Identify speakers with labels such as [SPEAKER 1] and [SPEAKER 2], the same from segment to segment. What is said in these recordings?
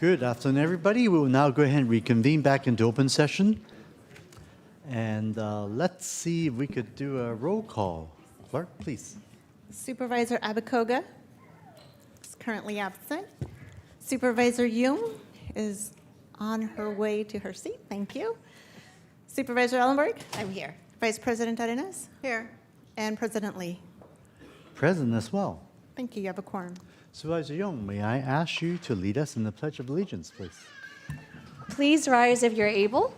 [SPEAKER 1] Good afternoon, everybody. We will now go ahead and reconvene back into open session. And let's see if we could do a roll call. Clerk, please.
[SPEAKER 2] Supervisor Abakoga is currently absent. Supervisor Jung is on her way to her seat. Thank you. Supervisor Ellenberg?
[SPEAKER 3] I'm here.
[SPEAKER 2] Vice President Arenas?
[SPEAKER 3] Here.
[SPEAKER 2] And President Lee?
[SPEAKER 1] Present as well.
[SPEAKER 2] Thank you. You have a quorum.
[SPEAKER 1] Supervisor Young, may I ask you to lead us in the Pledge of Allegiance, please?
[SPEAKER 4] Please rise if you're able.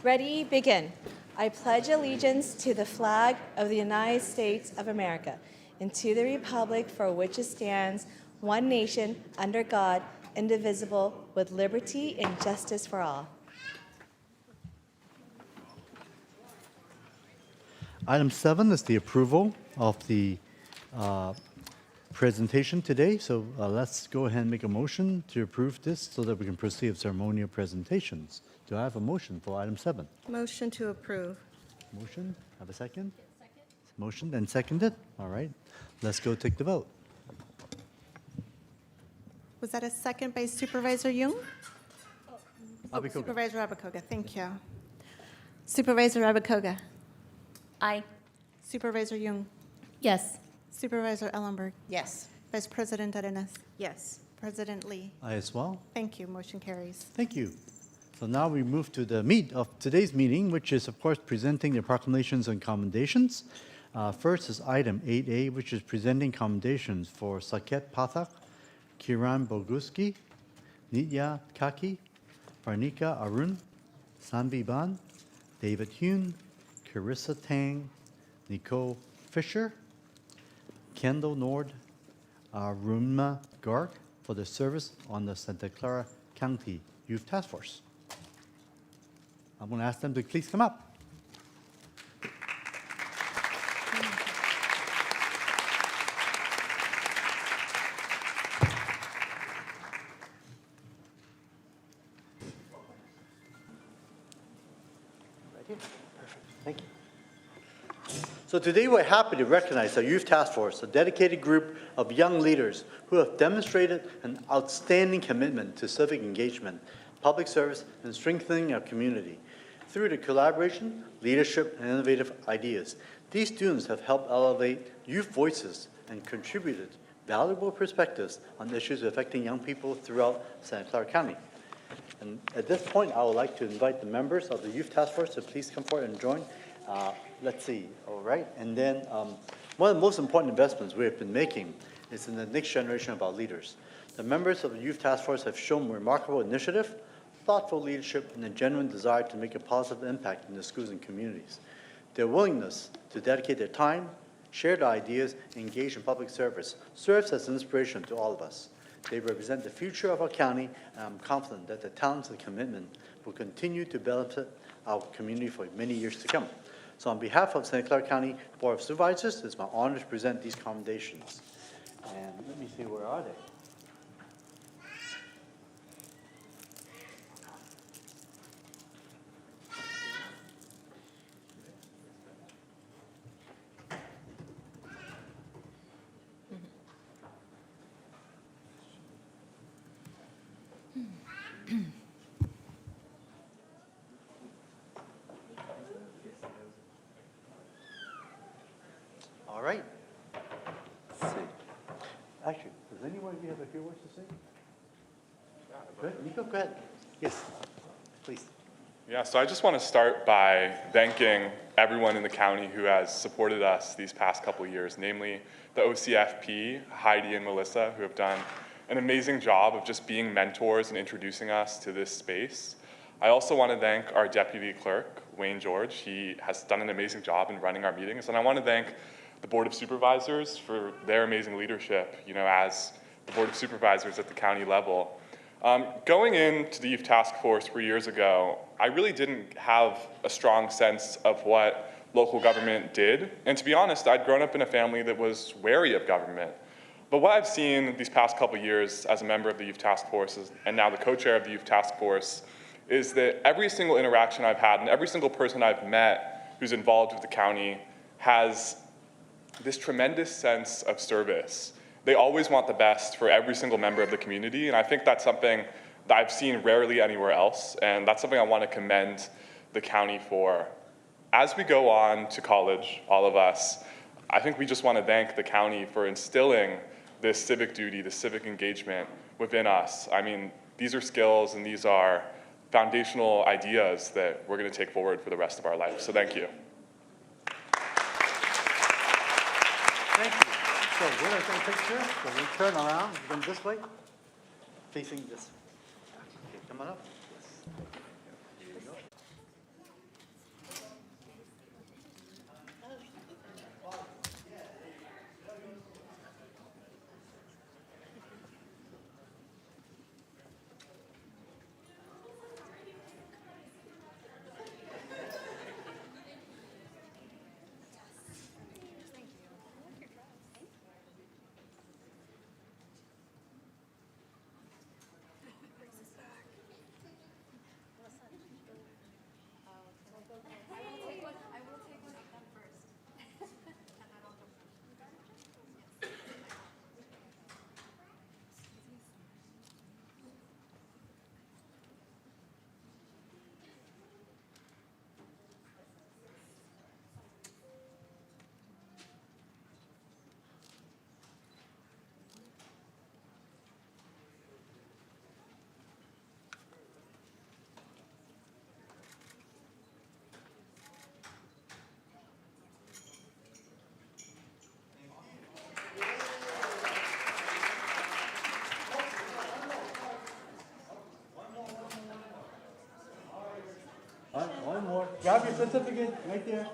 [SPEAKER 4] Ready, begin. I pledge allegiance to the flag of the United States of America and to the republic for which it stands, one nation, under God, indivisible, with liberty and justice for all.
[SPEAKER 1] Item 7 is the approval of the presentation today. So let's go ahead and make a motion to approve this so that we can proceed with ceremonial presentations. Do I have a motion for item 7?
[SPEAKER 2] Motion to approve.
[SPEAKER 1] Motion, have a second? Second. Motion and seconded. All right, let's go take the vote.
[SPEAKER 2] Was that a second by Supervisor Jung?
[SPEAKER 1] Abakoga.
[SPEAKER 2] Supervisor Abakoga, thank you. Supervisor Abakoga.
[SPEAKER 3] Aye.
[SPEAKER 2] Supervisor Jung.
[SPEAKER 3] Yes.
[SPEAKER 2] Supervisor Ellenberg.
[SPEAKER 3] Yes.
[SPEAKER 2] Vice President Arenas.
[SPEAKER 3] Yes.
[SPEAKER 2] President Lee.
[SPEAKER 1] I as well.
[SPEAKER 2] Thank you. Motion carries.
[SPEAKER 1] Thank you. So now we move to the meat of today's meeting, which is, of course, presenting the proclamations and commendations. First is item 8A, which is presenting commendations for Saket Pathak, Kiran Boguski, Nitya Kaki, Parnika Arun, Sanvi Ban, David Hune, Carissa Tang, Nicole Fisher, Kendall Nord, Rumna Garg for the service on the Santa Clara County Youth Task Force. I'm going to ask them to please come up. Right here. Perfect. Thank you. So today we're happy to recognize our Youth Task Force, a dedicated group of young leaders who have demonstrated an outstanding commitment to civic engagement, public service, and strengthening our community. Through the collaboration, leadership, and innovative ideas, these students have helped elevate youth voices and contributed valuable perspectives on issues affecting young people throughout Santa Clara County. And at this point, I would like to invite the members of the Youth Task Force to please come forward and join. Let's see, all right. And then one of the most important investments we have been making is in the next generation of our leaders. The members of the Youth Task Force have shown remarkable initiative, thoughtful leadership, and a genuine desire to make a positive impact in the schools and communities. Their willingness to dedicate their time, share their ideas, and engage in public service serves as an inspiration to all of us. They represent the future of our county, and I'm confident that the talents and commitment will continue to benefit our community for many years to come. So on behalf of Santa Clara County Board of Supervisors, it's my honor to present these commendations. And let me see, where are they? All right. Let's see. Actually, does anyone of you have a few words to say? Good. Nico, go ahead. Yes, please.
[SPEAKER 5] Yeah, so I just want to start by thanking everyone in the county who has supported us these past couple of years, namely the OCFP, Heidi and Melissa, who have done an amazing job of just being mentors and introducing us to this space. I also want to thank our deputy clerk, Wayne George. He has done an amazing job in running our meetings. And I want to thank the Board of Supervisors for their amazing leadership, as the Board of Supervisors at the county level. Going into the Youth Task Force 3 years ago, I really didn't have a strong sense of what local government did. And to be honest, I'd grown up in a family that was wary of government. But what I've seen these past couple of years as a member of the Youth Task Force and now the co-chair of the Youth Task Force is that every single interaction I've had and every single person I've met who's involved with the county has this tremendous sense of service They always want the best for every single member of the community, and I think that's something that I've seen rarely anywhere else, and that's something I want to commend the county for. As we go on to college, all of us, I think we just want to thank the county for instilling this civic duty, this civic engagement within us. I mean, these are skills and these are foundational ideas that we're going to take forward for the rest of our life. So thank you.
[SPEAKER 1] Thank you. So we're going to take a picture. So we turn around, going this way, facing this. Okay, come on up. Here you go. One more. Grab your certificate right there.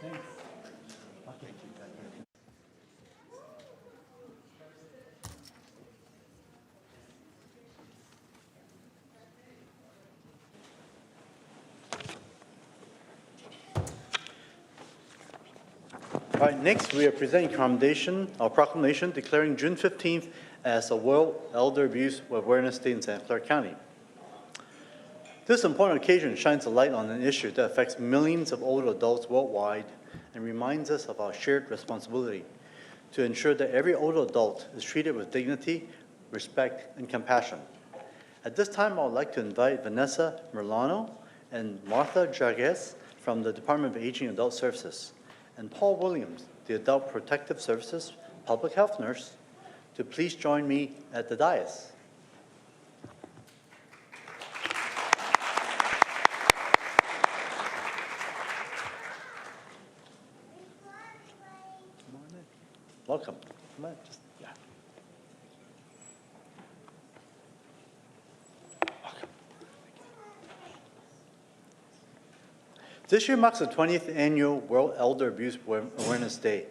[SPEAKER 1] Thanks. Okay. All right, next we are presenting a proclamation declaring June 15th as a World Elder Abuse Awareness Day in Santa Clara County. This important occasion shines a light on an issue that affects millions of older adults worldwide and reminds us of our shared responsibility to ensure that every older adult is treated with dignity, respect, and compassion. At this time, I would like to invite Vanessa Merlano and Martha Jaguez from the Department of Aging and Adult Services and Paul Williams, the Adult Protective Services Public Health Nurse, to please join me at the dais. Come on in. Welcome. Come on. Yeah. Welcome. This year marks the 20th annual World Elder Abuse Awareness Day.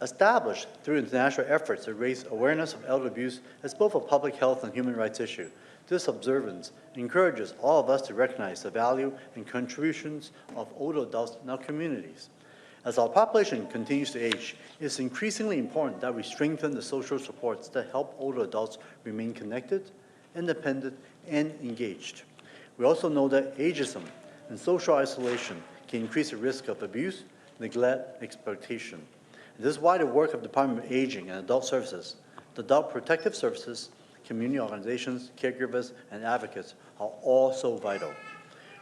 [SPEAKER 1] Established through international efforts to raise awareness of elder abuse as both a public health and human rights issue, this observance encourages all of us to recognize the value and contributions of older adults in our communities. As our population continues to age, it's increasingly important that we strengthen the social supports that help older adults remain connected, independent, and engaged. We also know that ageism and social isolation can increase the risk of abuse, neglect, and exploitation. This is why the work of the Department of Aging and Adult Services, the Adult Protective Services, community organizations, caregivers, and advocates are all so vital.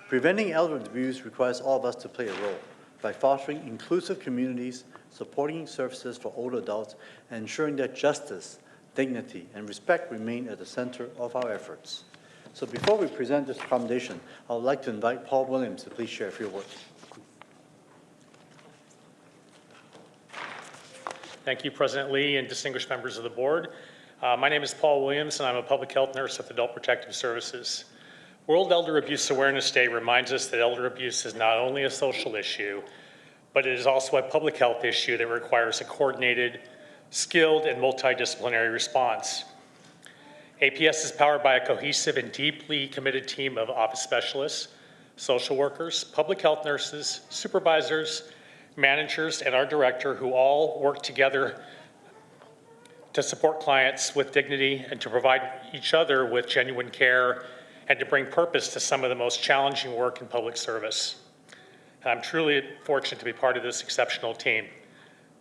[SPEAKER 1] Preventing elder abuse requires all of us to play a role by fostering inclusive communities, supporting services for older adults, and ensuring that justice, dignity, and respect remain at the center of our efforts. So before we present this commendation, I would like to invite Paul Williams to please share a few words.
[SPEAKER 6] Thank you, President Lee and distinguished members of the board. My name is Paul Williams, and I'm a public health nurse with Adult Protective Services. World Elder Abuse Awareness Day reminds us that elder abuse is not only a social issue, but it is also a public health issue that requires a coordinated, skilled, and multidisciplinary response. APS is powered by a cohesive and deeply committed team of office specialists, social workers, public health nurses, supervisors, managers, and our director, who all work together to support clients with dignity and to provide each other with genuine care and to bring purpose to some of the most challenging work in public service. I'm truly fortunate to be part of this exceptional team.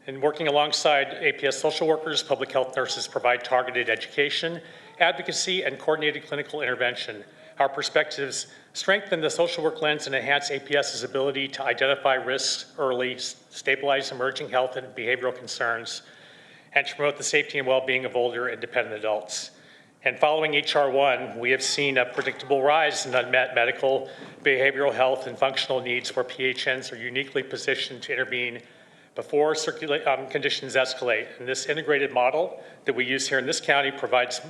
[SPEAKER 6] In working alongside APS social workers, public health nurses provide targeted education, advocacy, and coordinated clinical intervention. Our perspectives strengthen the social work lens and enhance APS's ability to identify risks early, stabilize emerging health and behavioral concerns, and to promote the safety and well-being of older and dependent adults. And following H.R. 1, we have seen a predictable rise in unmet medical, behavioral health, and functional needs where PHNs are uniquely positioned to intervene before conditions escalate. And this integrated model that we use here in this county provides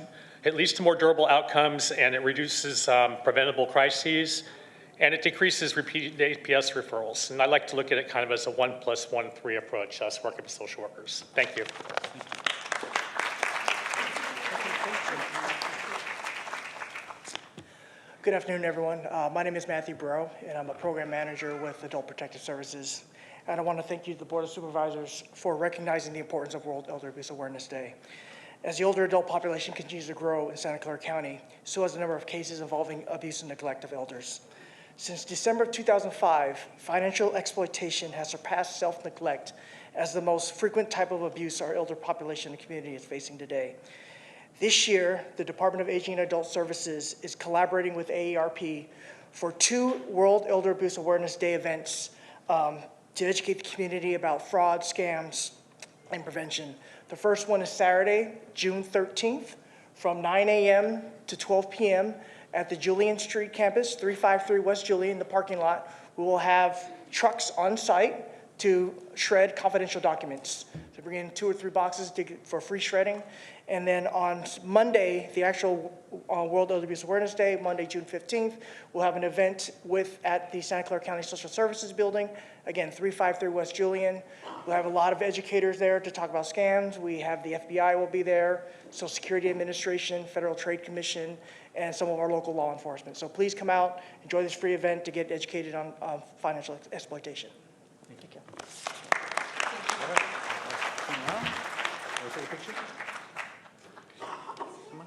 [SPEAKER 6] at least more durable outcomes, and it reduces preventable crises, and it decreases repeated APS referrals. And I like to look at it kind of as a 1+1=3 approach, us working with social workers. Thank you.
[SPEAKER 7] Good afternoon, everyone. My name is Matthew Burrow, and I'm a program manager with Adult Protective Services. And I want to thank you, the Board of Supervisors, for recognizing the importance of World Elder Abuse Awareness Day. As the older adult population continues to grow in Santa Clara County, so has the number of cases involving abuse and neglect of elders. Since December of 2005, financial exploitation has surpassed self-neglect as the most frequent type of abuse our elder population and community is facing today. This year, the Department of Aging and Adult Services is collaborating with AARP for 2 World Elder Abuse Awareness Day events to educate the community about fraud, scams, and prevention. The first one is Saturday, June 13th, from 9 a.m. to 12 p.m. at the Julian Street campus, 353 West Julian, the parking lot. We will have trucks on site to shred confidential documents. So bring in 2 or 3 boxes for free shredding. And then on Monday, the actual World Elder Abuse Awareness Day, Monday, June 15th, we'll have an event at the Santa Clara County Social Services Building, again, 353 West Julian. We'll have a lot of educators there to talk about scams. We have the FBI will be there, Social Security Administration, Federal Trade Commission, and some of our local law enforcement. So please come out, enjoy this free event to get educated on financial exploitation. Thank you.
[SPEAKER 1] All right. Now, we'll take a picture. Come on. All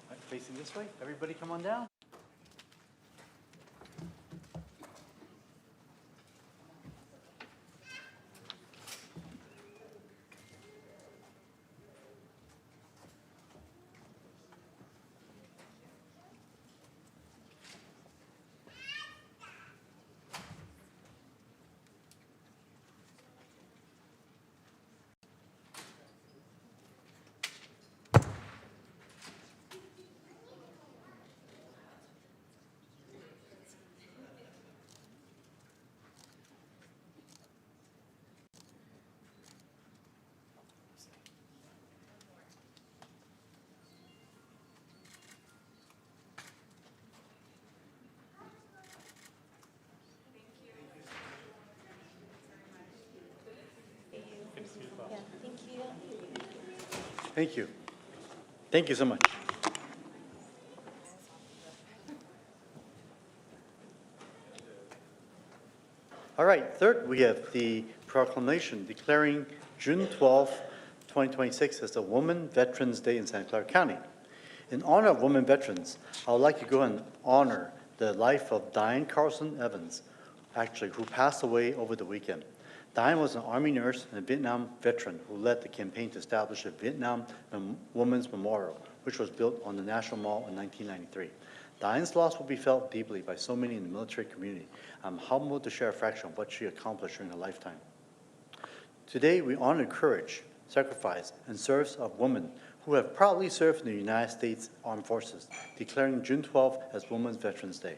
[SPEAKER 1] right, facing this way. Everybody come on down. Thank you. Thank you so much. All right, third, we have the proclamation declaring June 12, 2026 as the Women Veterans Day in Santa Clara County. In honor of women veterans, I would like to go and honor the life of Diane Carlson Evans, actually, who passed away over the weekend. Diane was an Army nurse and a Vietnam veteran who led the campaign to establish a Vietnam Women's Memorial, which was built on the National Mall in 1993. Diane's loss will be felt deeply by so many in the military community. I'm humbled to share a fraction of what she accomplished during her lifetime. Today, we honor courage, sacrifice, and service of women who have proudly served in the United States Armed Forces, declaring June 12 as Women's Veterans Day.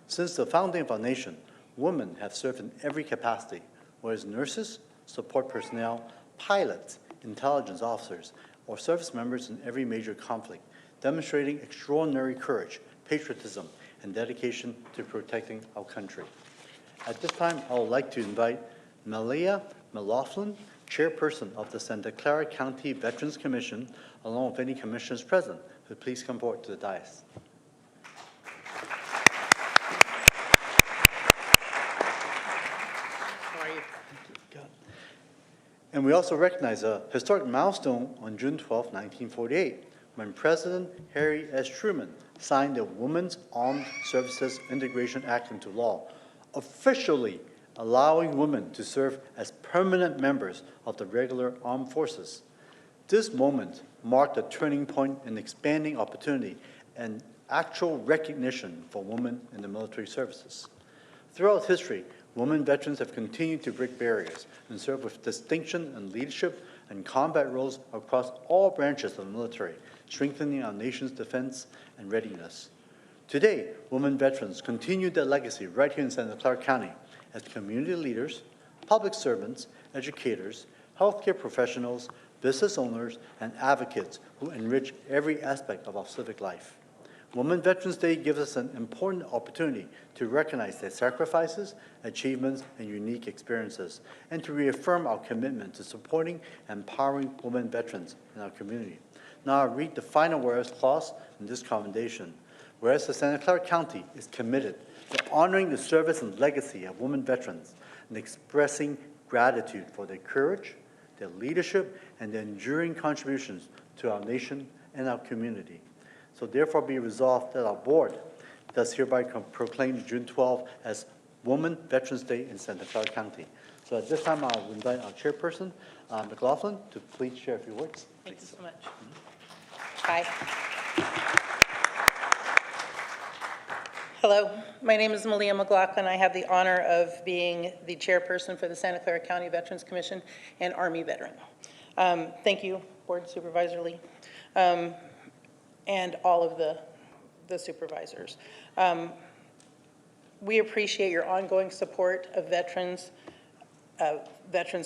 [SPEAKER 1] Since the founding of our nation, women have served in every capacity, whether as nurses, support personnel, pilots, intelligence officers, or service members in every major conflict, demonstrating extraordinary courage, patriotism, and dedication to protecting our country. At this time, I would like to invite Malia McLaughlin, Chairperson of the Santa Clara County Veterans Commission, along with any commissioners present, to please come forward to the dais.
[SPEAKER 7] How are you?
[SPEAKER 1] And we also recognize a historic milestone on June 12, 1948, when President Harry S. Truman signed the Women's Armed Services Integration Act into law, officially allowing women to serve as permanent members of the regular armed forces. This moment marked a turning point in expanding opportunity and actual recognition for women in the military services. Throughout history, women veterans have continued to break barriers and serve with distinction and leadership and combat roles across all branches of the military, strengthening our nation's defense and readiness. Today, women veterans continue their legacy right here in Santa Clara County as community leaders, public servants, educators, healthcare professionals, business owners, and advocates who enrich every aspect of our civic life. Women Veterans Day gives us an important opportunity to recognize their sacrifices, achievements, and unique experiences, and to reaffirm our commitment to supporting and empowering women veterans in our community. Now I'll read the final whereas clause in this commendation. Whereas the Santa Clara County is committed to honoring the service and legacy of women veterans and expressing gratitude for their courage, their leadership, and their enduring contributions to our nation and our community. So therefore be resolved that our board does hereby proclaim June 12 as Women Veterans Day in Santa Clara County. So at this time, I'll invite our chairperson, McLaughlin, to please share a few words.
[SPEAKER 8] Thank you so much. Hi. Hello, my name is Malia McLaughlin. I have the honor of being the chairperson for the Santa Clara County Veterans Commission and Army veteran. Thank you, Board Supervisor Lee, and all of the supervisors. We appreciate your ongoing support of veterans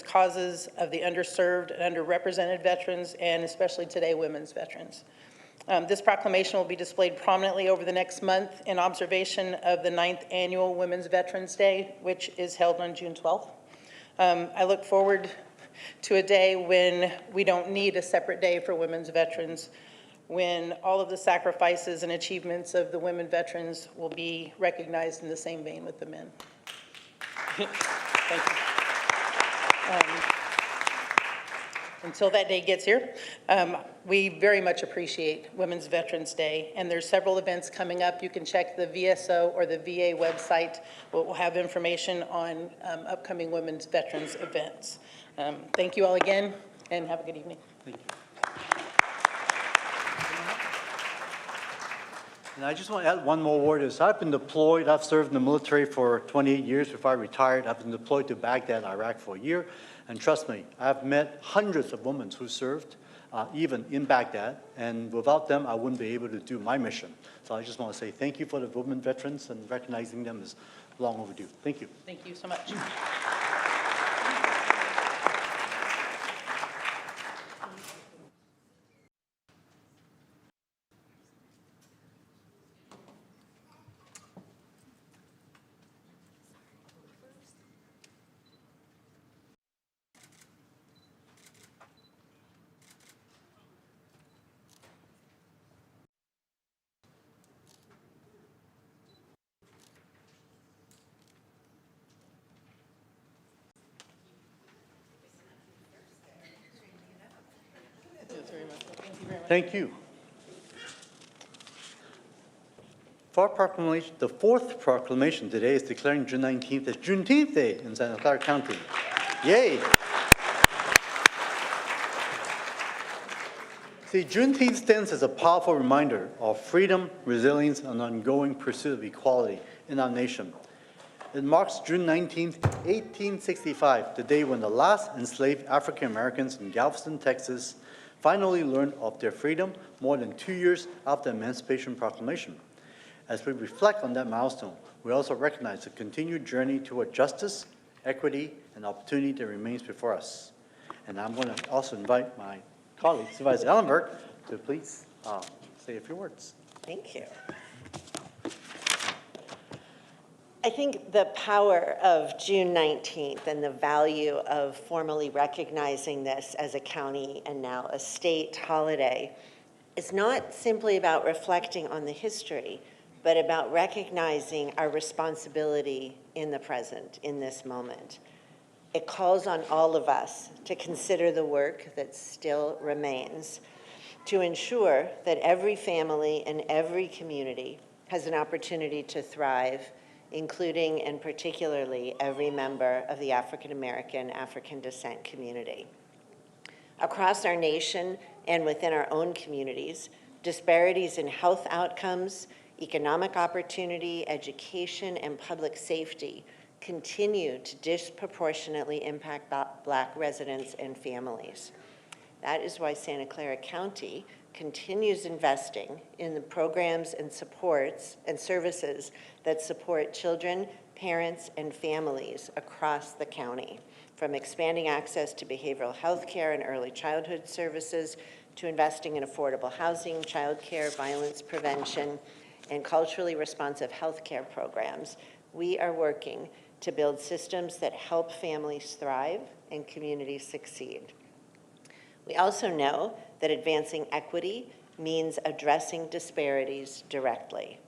[SPEAKER 8] causes, of the underserved and underrepresented veterans, and especially today, women's veterans. This proclamation will be displayed prominently over the next month in observation of the 9th Annual Women's Veterans Day, which is held on June 12th. I look forward to a day when we don't need a separate day for women's veterans, when all of the sacrifices and achievements of the women veterans will be recognized in the same vein with the men. Thank you. Until that day gets here, we very much appreciate Women's Veterans Day, and there's several events coming up. You can check the VSO or the VA website. We'll have information on upcoming women's veterans events. Thank you all again, and have a good evening.
[SPEAKER 1] Thank you. And I just want to add one more word is I've been deployed, I've served in the military for 28 years before I retired. I've been deployed to Baghdad, Iraq for a year. And trust me, I've met hundreds of women who served even in Baghdad. And without them, I wouldn't be able to do my mission. So I just want to say thank you for the women veterans, and recognizing them is long overdue. Thank you.
[SPEAKER 8] Thank you so much.
[SPEAKER 1] Thank you. For proclamation, the fourth proclamation today is declaring June 19th as Juneteenth Day in Santa Clara County. Yay! See, Juneteenth stands as a powerful reminder of freedom, resilience, and ongoing pursuit of equality in our nation. It marks June 19th, 1865, the day when the last enslaved African Americans in Galveston, Texas, finally learned of their freedom more than 2 years after the Emancipation Proclamation. As we reflect on that milestone, we also recognize the continued journey toward justice, equity, and opportunity that remains before us. And I'm going to also invite my colleague, Supervisor Ellenberg, to please say a few words.
[SPEAKER 9] Thank you. I think the power of June 19th and the value of formally recognizing this as a county and now a state holiday is not simply about reflecting on the history, but about recognizing our responsibility in the present, in this moment. It calls on all of us to consider the work that still remains, to ensure that every family and every community has an opportunity to thrive, including and particularly every member of the African American, African descent community. Across our nation and within our own communities, disparities in health outcomes, economic opportunity, education, and public safety continue to disproportionately impact Black residents and families. That is why Santa Clara County continues investing in the programs and supports and services that support children, parents, and families across the county, from expanding access to behavioral health care and early childhood services to investing in affordable housing, child care, violence prevention, and culturally responsive health care programs. We are working to build systems that help families thrive and communities succeed. We also know that advancing equity means addressing disparities directly.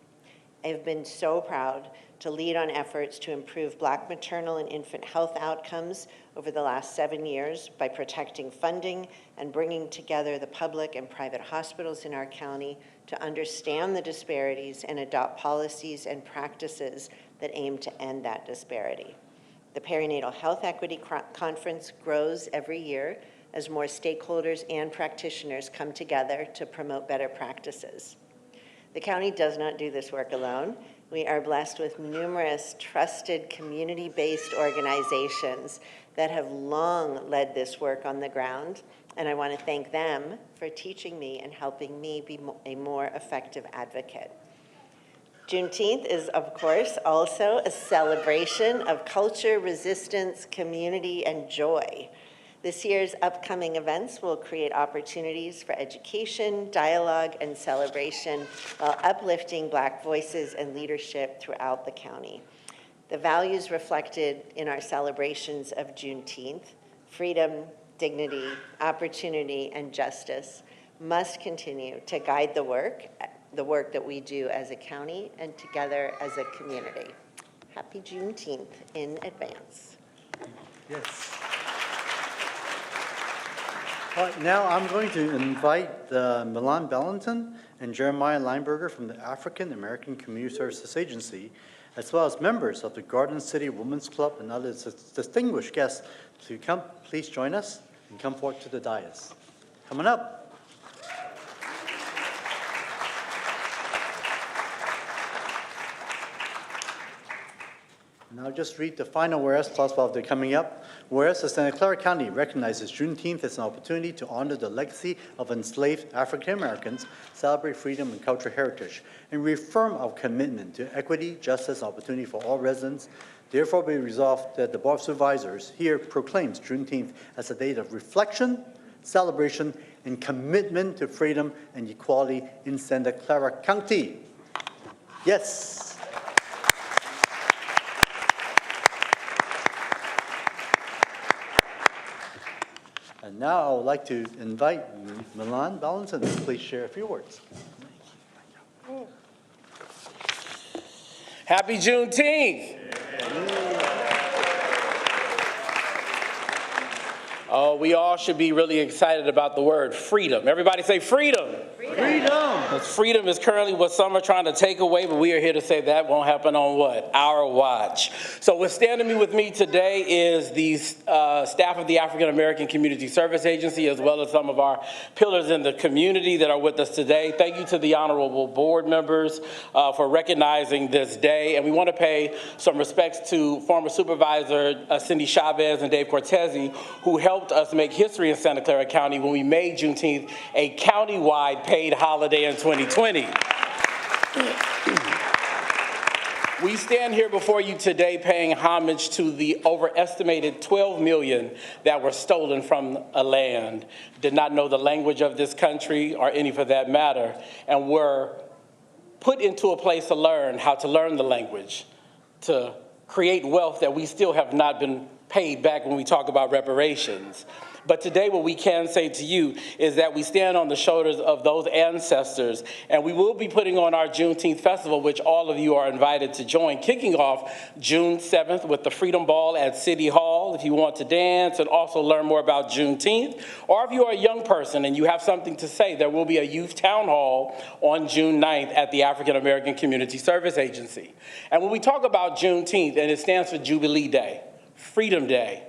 [SPEAKER 9] I have been so proud to lead on efforts to improve Black maternal and infant health outcomes over the last 7 years by protecting funding and bringing together the public and private hospitals in our county to understand the disparities and adopt policies and practices that aim to end that disparity. The Perinatal Health Equity Conference grows every year as more stakeholders and practitioners come together to promote better practices. The county does not do this work alone. We are blessed with numerous trusted community-based organizations that have long led this work on the ground, and I want to thank them for teaching me and helping me be a more effective advocate. Juneteenth is, of course, also a celebration of culture, resistance, community, and joy. This year's upcoming events will create opportunities for education, dialogue, and celebration while uplifting Black voices and leadership throughout the county. The values reflected in our celebrations of Juneteenth, freedom, dignity, opportunity, and justice, must continue to guide the work that we do as a county and together as a community. Happy Juneteenth in advance.
[SPEAKER 1] Yes. All right, now I'm going to invite Milan Bellington and Jeremiah Lineberger from the African American Community Services Agency, as well as members of the Garden City Women's Club and other distinguished guests to come. Please join us and come forward to the dais. Coming up. And I'll just read the final whereas clause while they're coming up. Whereas the Santa Clara County recognizes Juneteenth as an opportunity to honor the legacy of enslaved African Americans, celebrate freedom and cultural heritage, and reaffirm our commitment to equity, justice, and opportunity for all residents. Therefore, be resolved that the Board of Supervisors here proclaims Juneteenth as a date of reflection, celebration, and commitment to freedom and equality in Santa Clara County. Yes. And now I would like to invite Milan Bellington to please share a few words.
[SPEAKER 10] Happy Juneteenth. Oh, we all should be really excited about the word freedom. Everybody say freedom.
[SPEAKER 1] Freedom.
[SPEAKER 10] Freedom is currently what some are trying to take away, but we are here to say that won't happen on what? Our watch. So what's standing with me today is the staff of the African American Community Service Agency, as well as some of our pillars in the community that are with us today. Thank you to the honorable board members for recognizing this day. And we want to pay some respects to former Supervisor Cindy Chavez and Dave Cortese, who helped helped us make history in Santa Clara County when we made Juneteenth a county-wide paid holiday in 2020. We stand here before you today paying homage to the overestimated 12 million that were stolen from a land, did not know the language of this country or any for that matter, and were put into a place to learn how to learn the language, to create wealth that we still have not been paid back when we talk about reparations. But today what we can say to you is that we stand on the shoulders of those ancestors, and we will be putting on our Juneteenth Festival, which all of you are invited to join, kicking off June 7th with the Freedom Ball at City Hall if you want to dance and also learn more about Juneteenth. Or if you are a young person and you have something to say, there will be a youth town hall on June 9th at the African American Community Service Agency. And when we talk about Juneteenth, and it stands for Jubilee Day, Freedom Day,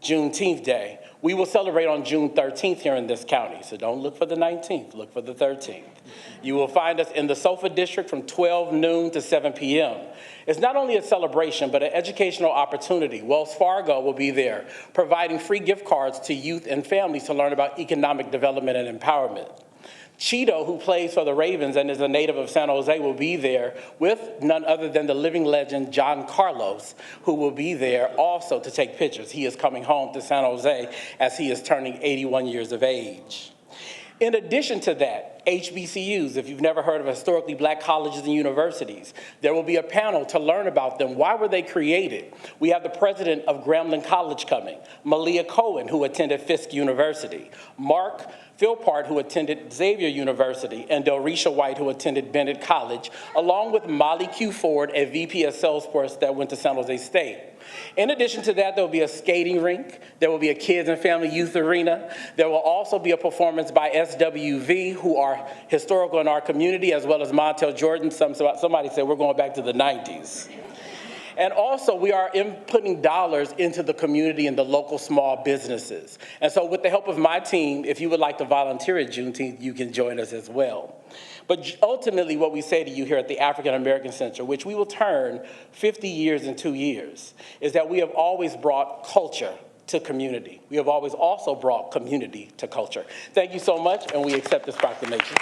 [SPEAKER 10] Juneteenth Day, we will celebrate on June 13th here in this county, so don't look for the 19th, look for the 13th. You will find us in the SOFA district from 12 noon to 7 p.m. It's not only a celebration, but an educational opportunity. Wells Fargo will be there, providing free gift cards to youth and families to learn about economic development and empowerment. Cheeto, who plays for the Ravens and is a native of San Jose, will be there with none other than the living legend, John Carlos, who will be there also to take pictures. He is coming home to San Jose as he is turning 81 years of age. In addition to that, HBCUs, if you've never heard of historically black colleges and universities, there will be a panel to learn about them. Why were they created? We have the president of Grambling College coming, Malia Cohen, who attended Fisk University, Mark Philpart, who attended Xavier University, and Delrisha White, who attended Bennett College, along with Molly Q. Ford, a VP of Salesforce that went to San Jose State. In addition to that, there will be a skating rink. There will be a kids and family youth arena. There will also be a performance by SWV, who are historical in our community, as well as Montel Jordan. Somebody said we're going back to the 90s. And also, we are putting dollars into the community and the local small businesses. And so with the help of my team, if you would like to volunteer at Juneteenth, you can join us as well. But ultimately, what we say to you here at the African American Center, which we will turn 50 years in 2 years, is that we have always brought culture to community. We have always also brought community to culture. Thank you so much, and we accept this proclamation.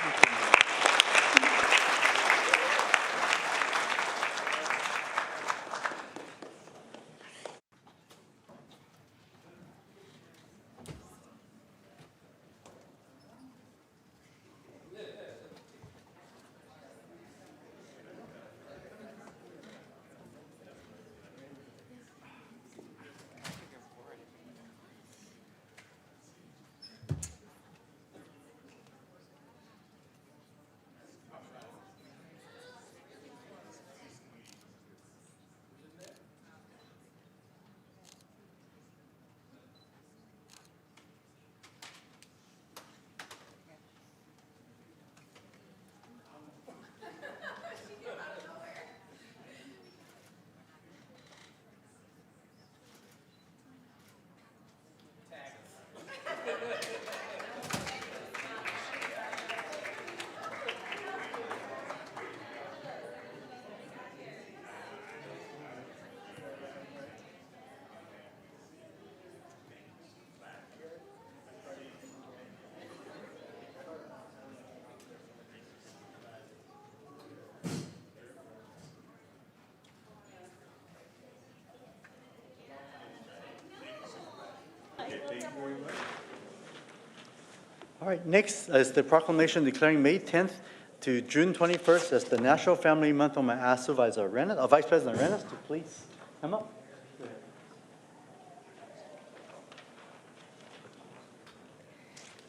[SPEAKER 1] All right, next is the proclamation declaring May 10th to June 21st as the National Family Month. I'm going to ask Supervisor Arenas, Vice President Arenas to please come up.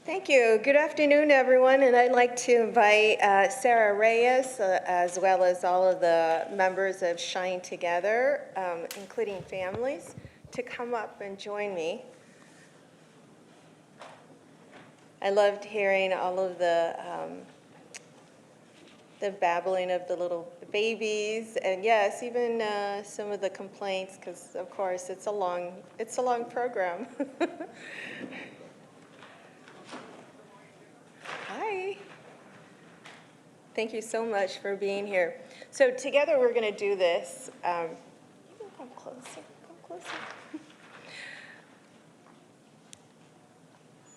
[SPEAKER 11] Thank you. Good afternoon, everyone, and I'd like to invite Sarah Reyes, as well as all of the members of Shine Together, including families, to come up and join me. I loved hearing all of the babbling of the little babies, and yes, even some of the complaints, because of course it's a long program. Hi. Thank you so much for being here. So together we're going to do this. You can come closer. Come closer.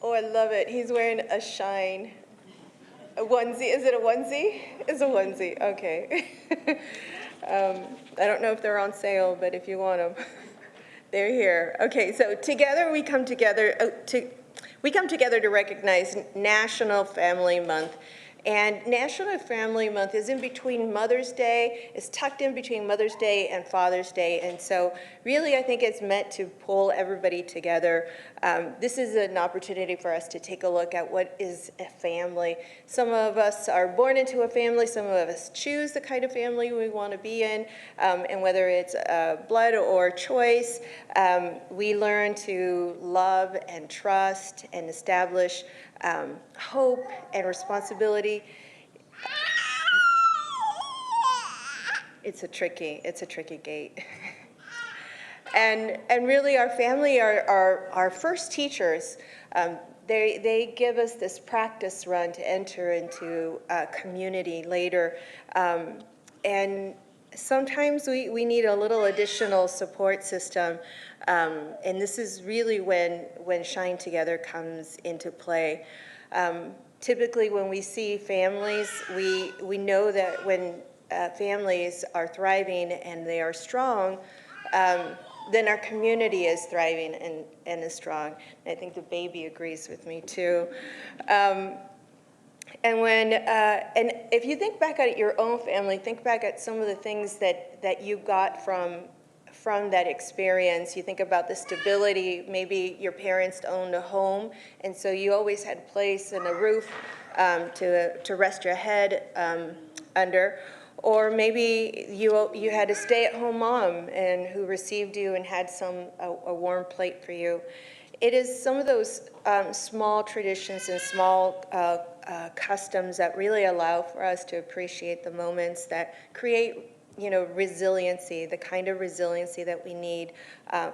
[SPEAKER 11] Oh, I love it. He's wearing a Shine. A onesie. Is it a onesie? It's a onesie. Okay. I don't know if they're on sale, but if you want them, they're here. Okay, so together we come together to recognize National Family Month. And National Family Month is in between Mother's Day, it's tucked in between Mother's Day and Father's Day. And so really, I think it's meant to pull everybody together. This is an opportunity for us to take a look at what is a family. Some of us are born into a family, some of us choose the kind of family we want to be in, and whether it's blood or choice, we learn to love and trust and establish hope and responsibility. It's a tricky gate. And really our family are our first teachers. They give us this practice run to enter into community later. And sometimes we need a little additional support system. And this is really when Shine Together comes into play. Typically when we see families, we know that when families are thriving and they are strong, then our community is thriving and is strong. And I think the baby agrees with me too. And if you think back at your own family, think back at some of the things that you got from that experience. You think about the stability. Maybe your parents owned a home, and so you always had a place and a roof to rest your head under. Or maybe you had a stay-at-home mom and who received you and had a warm plate for you. It is some of those small traditions and small customs that really allow for us to appreciate the moments that create, resiliency, the kind of resiliency that we need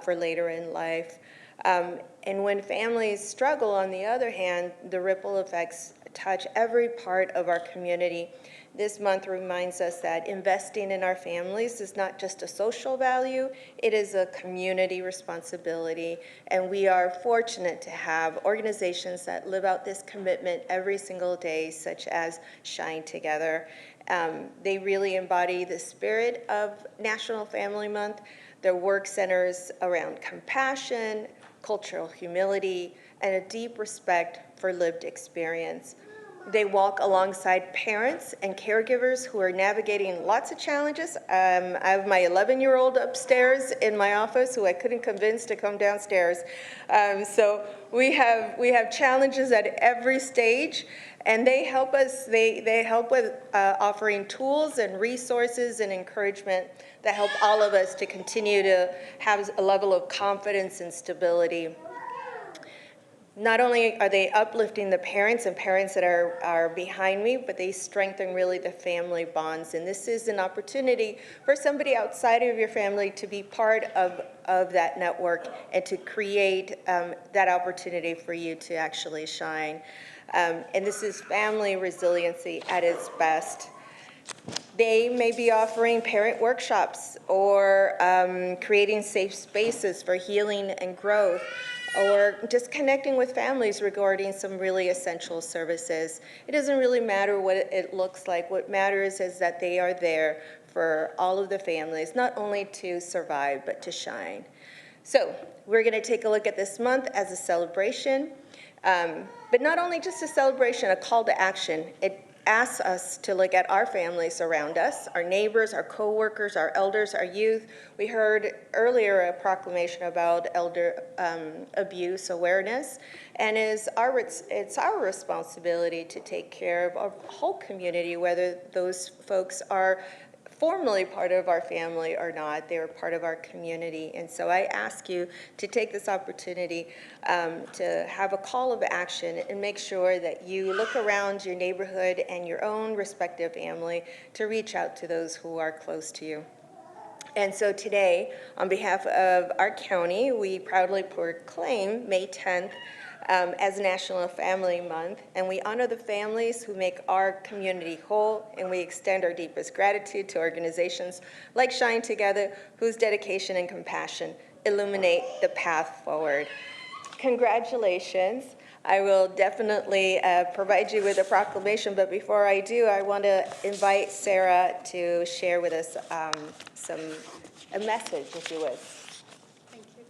[SPEAKER 11] for later in life. And when families struggle, on the other hand, the ripple effects touch every part of our community. This month reminds us that investing in our families is not just a social value, it is a community responsibility. And we are fortunate to have organizations that live out this commitment every single day, such as Shine Together. They really embody the spirit of National Family Month. Their work centers around compassion, cultural humility, and a deep respect for lived experience. They walk alongside parents and caregivers who are navigating lots of challenges. I have my 11-year-old upstairs in my office who I couldn't convince to come downstairs. So we have challenges at every stage, and they help us. They help with offering tools and resources and encouragement that help all of us to continue to have a level of confidence and stability. Not only are they uplifting the parents and parents that are behind me, but they strengthen really the family bonds. And this is an opportunity for somebody outside of your family to be part of that network and to create that opportunity for you to actually shine. And this is family resiliency at its best. They may be offering parent workshops or creating safe spaces for healing and growth, or just connecting with families regarding some really essential services. It doesn't really matter what it looks like. What matters is that they are there for all of the families, not only to survive, but to shine. So we're going to take a look at this month as a celebration, but not only just a celebration, a call to action. It asks us to look at our families around us, our neighbors, our co-workers, our elders, our youth. We heard earlier a proclamation about elder abuse awareness, and it's our responsibility to take care of our whole community, whether those folks are formally part of our family or not. They are part of our community. And so I ask you to take this opportunity to have a call of action and make sure that you look around your neighborhood and your own respective family to reach out to those who are close to you. And so today, on behalf of our county, we proudly proclaim May 10th as National Family Month, and we honor the families who make our community whole, and we extend our deepest gratitude to organizations like Shine Together, whose dedication and compassion illuminate the path forward. Congratulations. I will definitely provide you with a proclamation, but before I do, I want to invite Sarah to share with us a message, if you would. Thank you.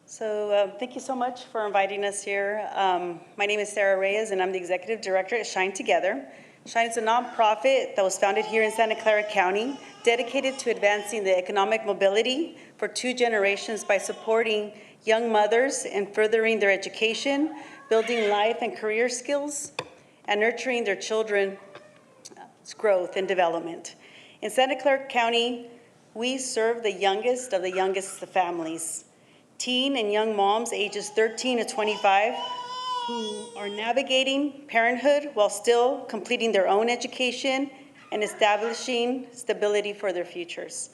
[SPEAKER 12] So thank you so much for inviting us here. My name is Sarah Reyes, and I'm the Executive Director at Shine Together. Shine is a nonprofit that was founded here in Santa Clara County, dedicated to advancing the economic mobility for 2 generations by supporting young mothers and furthering their education, building life and career skills, and nurturing their children's growth and development. In Santa Clara County, we serve the youngest of the youngest families, teen and young moms ages 13 to 25 who are navigating parenthood while still completing their own education and establishing stability for their futures.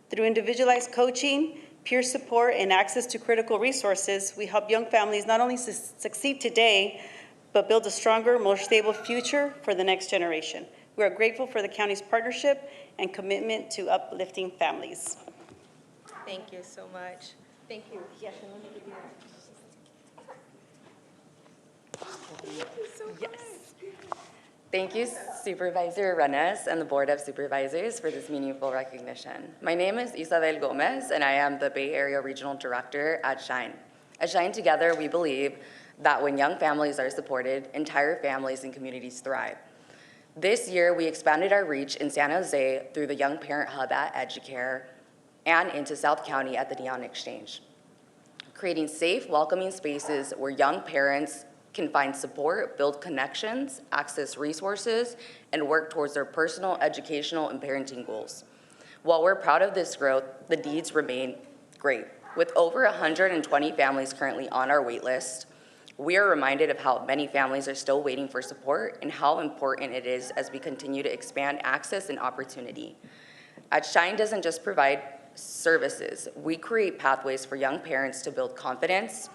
[SPEAKER 12] Through individualized coaching, peer support, and access to critical resources, we help young families not only succeed today, but build a stronger, more stable future for the next generation. We are grateful for the county's partnership and commitment to uplifting families.
[SPEAKER 11] Thank you so much. Thank you. Yes, and let me give you
[SPEAKER 13] Thank you, Supervisor Renes and the Board of Supervisors for this meaningful recognition. My name is Isabel Gomez, and I am the Bay Area Regional Director at Shine. At Shine Together, we believe that when young families are supported, entire families and communities thrive. This year, we expanded our reach in San Jose through the Young Parent Hub at EduCare and into South County at the Neon Exchange, creating safe, welcoming spaces where young parents can find support, build connections, access resources, and work towards their personal, educational, and parenting goals. While we're proud of this growth, the needs remain great. With over 120 families currently on our wait list, we are reminded of how many families are still waiting for support and how important it is as we continue to expand access and opportunity. At Shine doesn't just provide services, we create pathways for young parents to build confidence,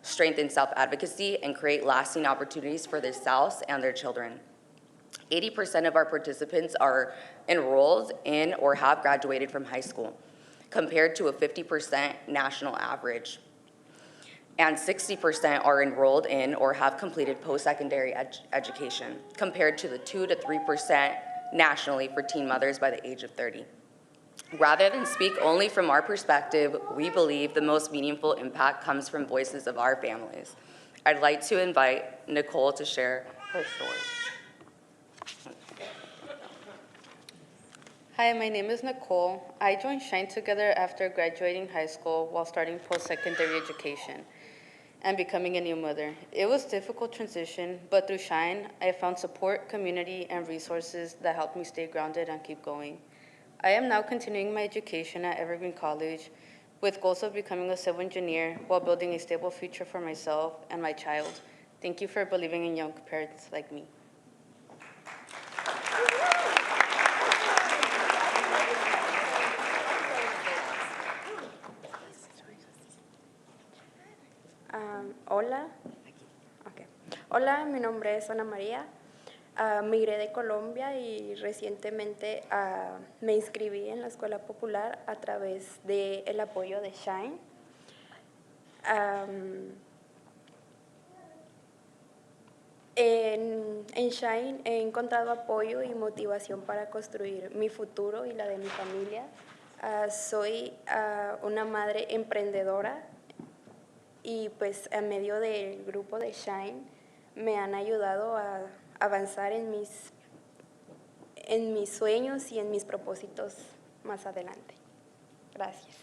[SPEAKER 13] strengthen self-advocacy, and create lasting opportunities for themselves and their children. 80% of our participants are enrolled in or have graduated from high school, compared to a 50% national average. And 60% are enrolled in or have completed post-secondary education, compared to the 2 to 3% nationally for teen mothers by the age of 30. Rather than speak only from our perspective, we believe the most meaningful impact comes from voices of our families. I'd like to invite Nicole to share her story.
[SPEAKER 14] Hi, my name is Nicole. I joined Shine Together after graduating high school while starting post-secondary education and becoming a new mother. It was a difficult transition, but through Shine, I found support, community, and resources that helped me stay grounded and keep going. I am now continuing my education at Evergreen College with goals of becoming a civil engineer while building a stable future for myself and my child. Thank you for believing in young parents like me.
[SPEAKER 15] Hola. Okay. Hola, mi nombre es Ana María. Migré de Colombia y recientemente me inscribí en la Escuela Popular a través del apoyo de Shine. En Shine he encontrado apoyo y motivación para construir mi futuro y la de mi familia. Soy una madre emprendedora y pues en medio del grupo de Shine me han ayudado a avanzar en mis sueños y en mis propósitos más adelante. Gracias.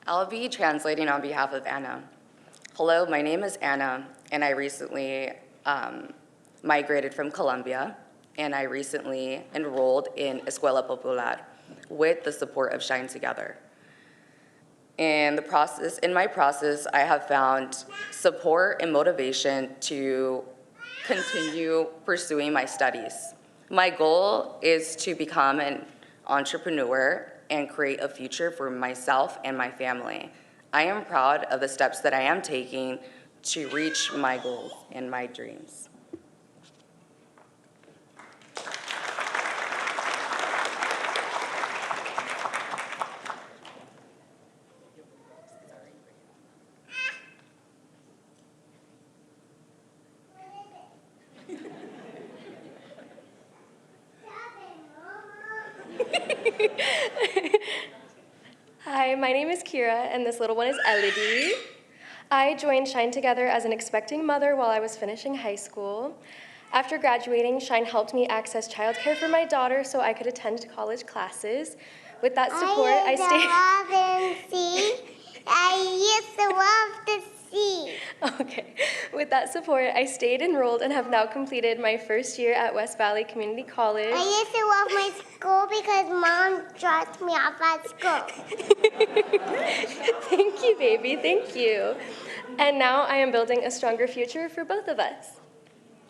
[SPEAKER 13] I'll be translating on behalf of Anna. Hello, my name is Anna, and I recently migrated from Colombia, and I recently enrolled in Escuela Popular with the support of Shine Together. In my process, I have found support and motivation to continue pursuing my studies. My goal is to become an entrepreneur and create a future for myself and my family. I am proud of the steps that I am taking to reach my goals and my dreams.
[SPEAKER 16] Hi, my name is Kira, and this little one is Elodie. I joined Shine Together as an expecting mother while I was finishing high school. After graduating, Shine helped me access childcare for my daughter so I could attend college classes. With that support, I used to love the sea. Okay. With that support, I stayed enrolled and have now completed my first year at West Valley Community College.
[SPEAKER 17] I used to love my school because Mom dropped me off at school.
[SPEAKER 16] Thank you, baby. Thank you. And now I am building a stronger future for both of us.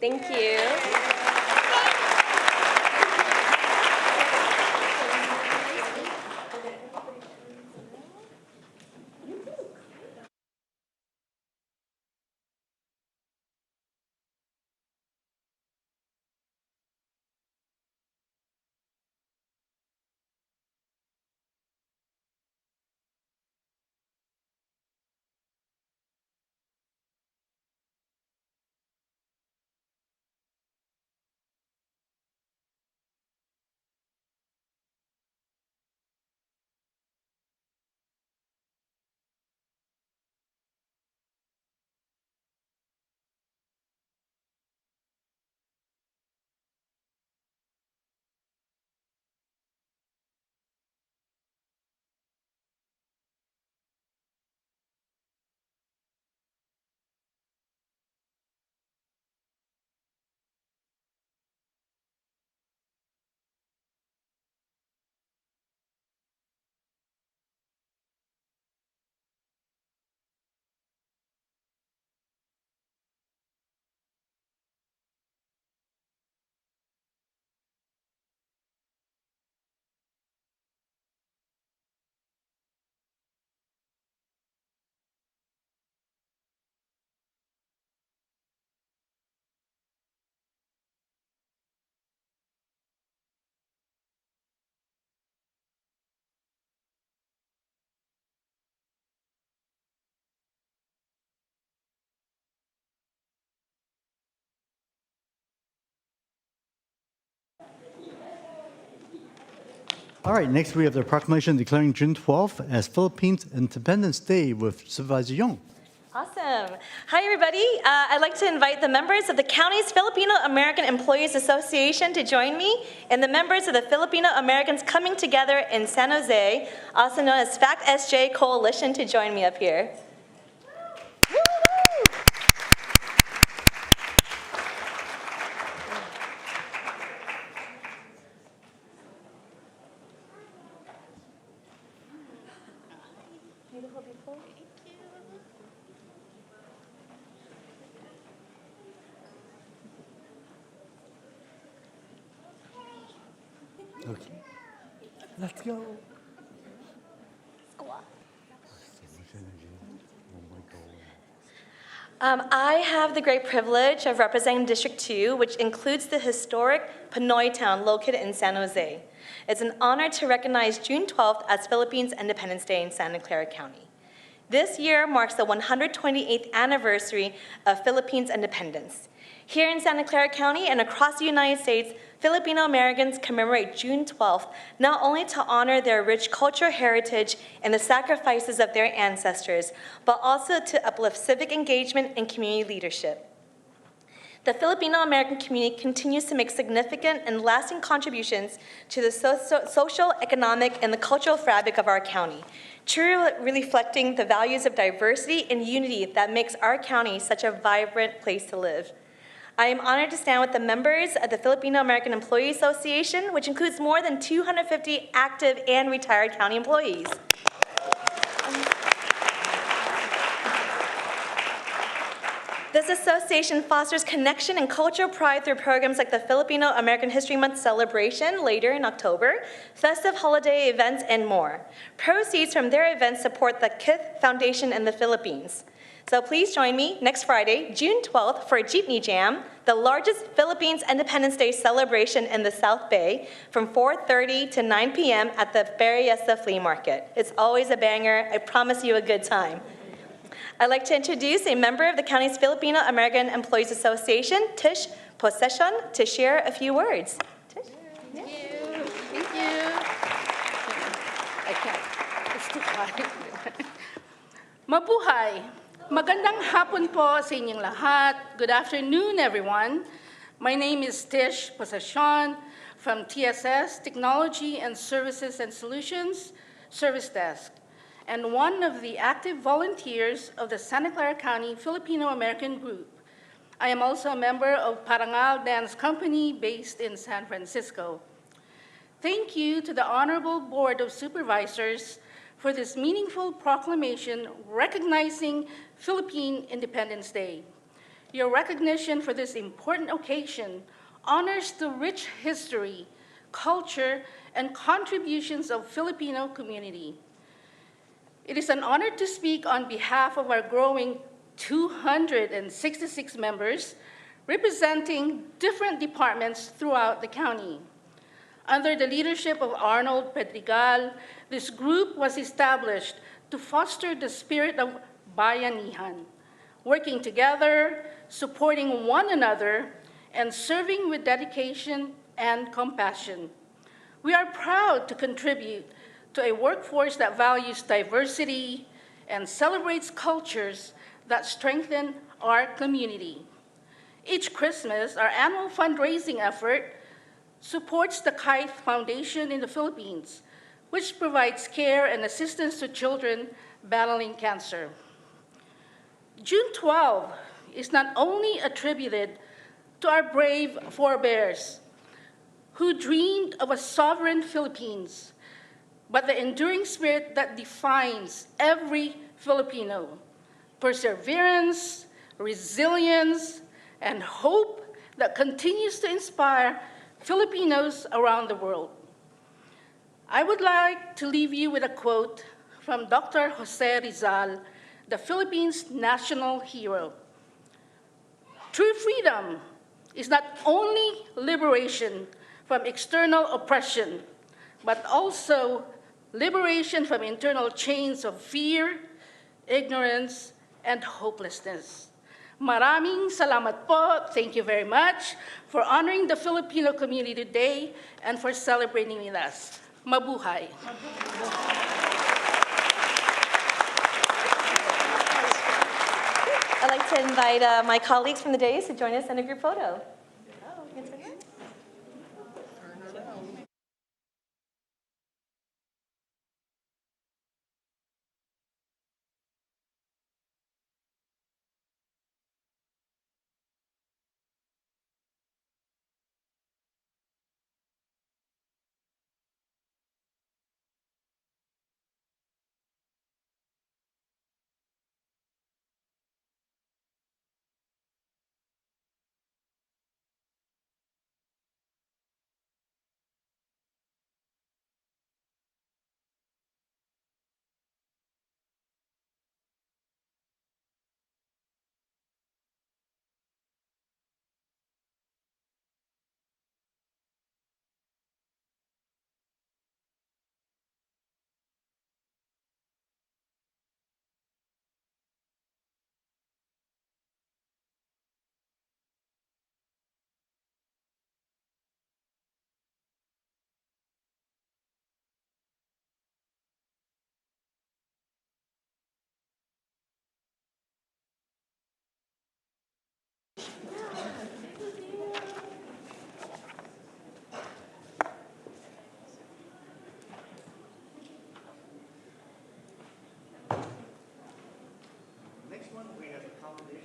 [SPEAKER 16] Thank you.
[SPEAKER 1] All right, next we have the proclamation declaring June 12th as Philippines Independence Day with Supervisor Young.
[SPEAKER 18] Awesome. Hi, everybody. I'd like to invite the members of the county's Filipino American Employees Association to join me and the members of the Filipino Americans Coming Together in San Jose, also known as FACT SJ Coalition, to join me up here.
[SPEAKER 1] Okay, let's go.
[SPEAKER 18] I have the great privilege of representing District 2, which includes the historic Pinoy town located in San Jose. It's an honor to recognize June 12th as Philippines Independence Day in Santa Clara County. This year marks the 128th anniversary of Philippines independence. Here in Santa Clara County and across the United States, Filipino Americans commemorate June 12th not only to honor their rich cultural heritage and the sacrifices of their ancestors, but also to uplift civic engagement and community leadership. The Filipino American community continues to make significant and lasting contributions to the social, economic, and the cultural fabric of our county, truly reflecting the values of diversity and unity that makes our county such a vibrant place to live. I am honored to stand with the members of the Filipino American Employees Association, which includes more than 250 active and retired county employees. This association fosters connection and cultural pride through programs like the Filipino American History Month celebration later in October, festive holiday events, and more. Proceeds from their events support the Kith Foundation in the Philippines. So please join me next Friday, June 12th, for a Jeepney Jam, the largest Philippines Independence Day celebration in the South Bay, from 4:30 to 9 p.m. at the Berryessa Flea Market. It's always a banger. I promise you a good time. I'd like to introduce a member of the county's Filipino American Employees Association, Tish Possession, to share a few words. Tish?
[SPEAKER 19] Thank you. Thank you. I can't. It's too high. Mabuhay. Magandang hapon po sa inyong lahat. Good afternoon, everyone. My name is Tish Possession from TSS, Technology and Services and Solutions Service Desk, and one of the active volunteers of the Santa Clara County Filipino American Group. I am also a member of Parangal Dance Company based in San Francisco. Thank you to the Honorable Board of Supervisors for this meaningful proclamation recognizing Philippine Independence Day. Your recognition for this important occasion honors the rich history, culture, and contributions of Filipino community. It is an honor to speak on behalf of our growing 266 members representing different departments throughout the county. Under the leadership of Arnold Pedregal, this group was established to foster the spirit of bayanihan, working together, supporting one another, and serving with dedication and compassion. We are proud to contribute to a workforce that values diversity and celebrates cultures that strengthen our community. Each Christmas, our annual fundraising effort supports the Kith Foundation in the Philippines, which provides care and assistance to children battling cancer. June 12 is not only attributed to our brave forebears who dreamed of a sovereign Philippines, but the enduring spirit that defines every Filipino: perseverance, resilience, and hope that continues to inspire Filipinos around the world. I would like to leave you with a quote from Dr. Jose Rizal, the Philippines' national hero. True freedom is not only liberation from external oppression, but also liberation from internal chains of fear, ignorance, and hopelessness. Maraming salamat po. Thank you very much for honoring the Filipino community today and for celebrating with us. Mabuhay.
[SPEAKER 18] I'd like to invite my colleagues from the dais to join us in a group photo.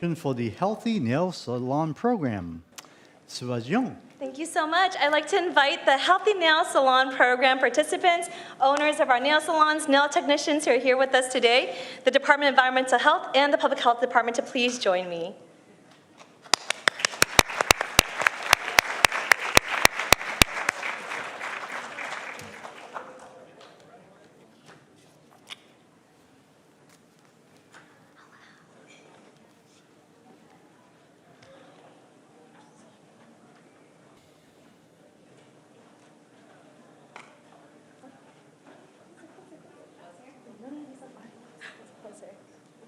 [SPEAKER 1] For the Healthy Nail Salon Program. Supervisor.
[SPEAKER 18] Thank you so much. I'd like to invite the Healthy Nail Salon Program participants, owners of our nail salons, nail technicians who are here with us today, the Department of Environmental Health, and the Public Health Department to please join me.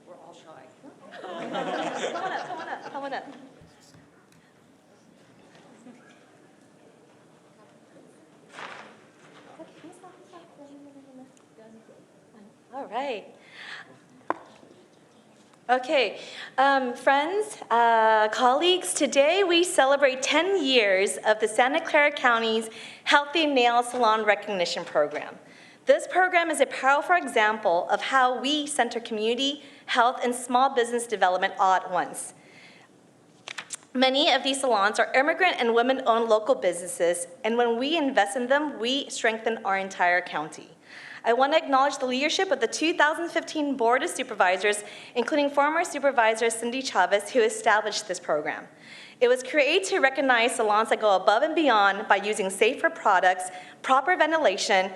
[SPEAKER 18] We're all shy. Come on up, come on up, come on up. All right. Okay, friends, colleagues, today we celebrate 10 years of the Santa Clara County's Healthy Nail Salon Recognition Program. This program is a powerful example of how we center community, health, and small business development all at once. Many of these salons are immigrant and women-owned local businesses, and when we invest in them, we strengthen our entire county. I want to acknowledge the leadership of the 2015 Board of Supervisors, including former Supervisor Cindy Chavez, who established this program. It was created to recognize salons that go above and beyond by using safer products, proper ventilation,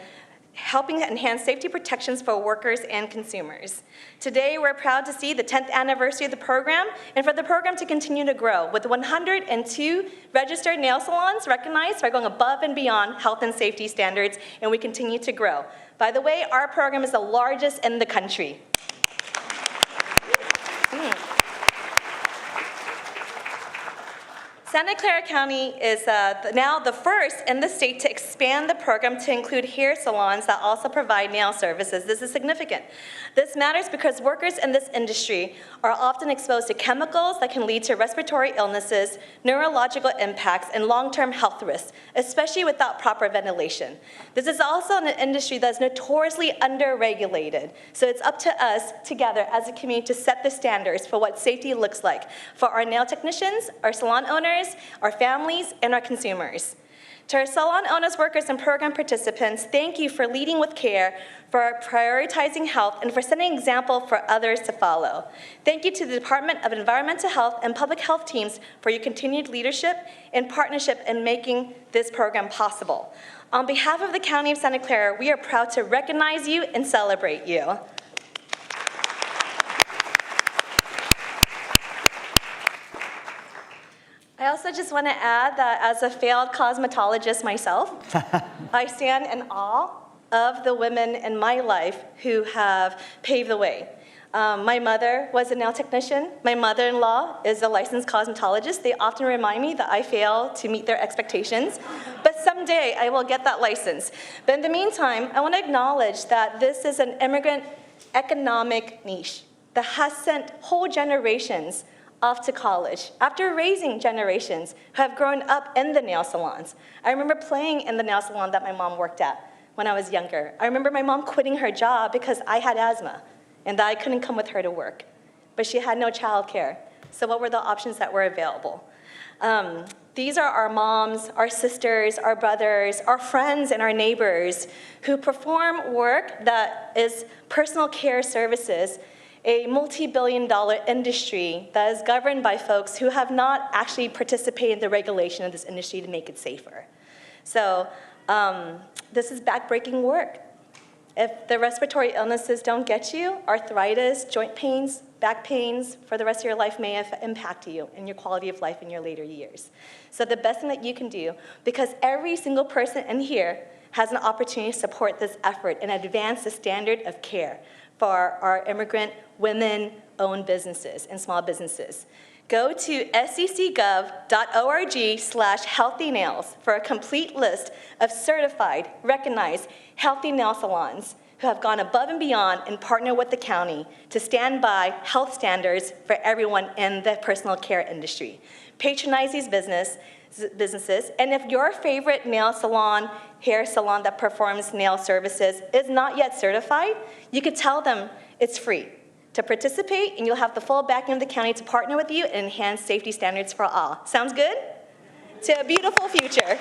[SPEAKER 18] helping enhance safety protections for workers and consumers. Today, we're proud to see the 10th anniversary of the program and for the program to continue to grow, with 102 registered nail salons recognized for going above and beyond health and safety standards, and we continue to grow. By the way, our program is the largest in the country. Santa Clara County is now the first in the state to expand the program to include hair salons that also provide nail services. This is significant. This matters because workers in this industry are often exposed to chemicals that can lead to respiratory illnesses, neurological impacts, and long-term health risks, especially without proper ventilation. This is also an industry that's notoriously under-regulated, so it's up to us together as a community to set the standards for what safety looks like for our nail technicians, our salon owners, our families, and our consumers. To our salon owners, workers, and program participants, thank you for leading with care, for prioritizing health, and for setting an example for others to follow. Thank you to the Department of Environmental Health and Public Health teams for your continued leadership and partnership in making this program possible. On behalf of the County of Santa Clara, we are proud to recognize you and celebrate you. I also just want to add that as a failed cosmetologist myself, I stand in awe of the women in my life who have paved the way. My mother was a nail technician. My mother-in-law is a licensed cosmetologist. They often remind me that I fail to meet their expectations, but someday I will get that license. But in the meantime, I want to acknowledge that this is an immigrant economic niche that has sent whole generations off to college after raising generations who have grown up in the nail salons. I remember playing in the nail salon that my mom worked at when I was younger. I remember my mom quitting her job because I had asthma and that I couldn't come with her to work. But she had no childcare. So what were the options that were available? These are our moms, our sisters, our brothers, our friends, and our neighbors who perform work that is personal care services, a multi-billion-dollar industry that is governed by folks who have not actually participated in the regulation of this industry to make it safer. So this is backbreaking work. If the respiratory illnesses don't get you, arthritis, joint pains, back pains for the rest of your life may impact you and your quality of life in your later years. So the best thing that you can do, because every single person in here has an opportunity to support this effort and advance the standard of care for our immigrant women-owned businesses and small businesses. Go to scc.gov.org/healthynails for a complete list of certified, recognized, healthy nail salons who have gone above and beyond and partner with the county to stand by health standards for everyone in the personal care industry. Patronize these businesses, and if your favorite nail salon, hair salon that performs nail services is not yet certified, you could tell them it's free to participate, and you'll have the full backing of the county to partner with you and enhance safety standards for all. Sounds good? To a beautiful future.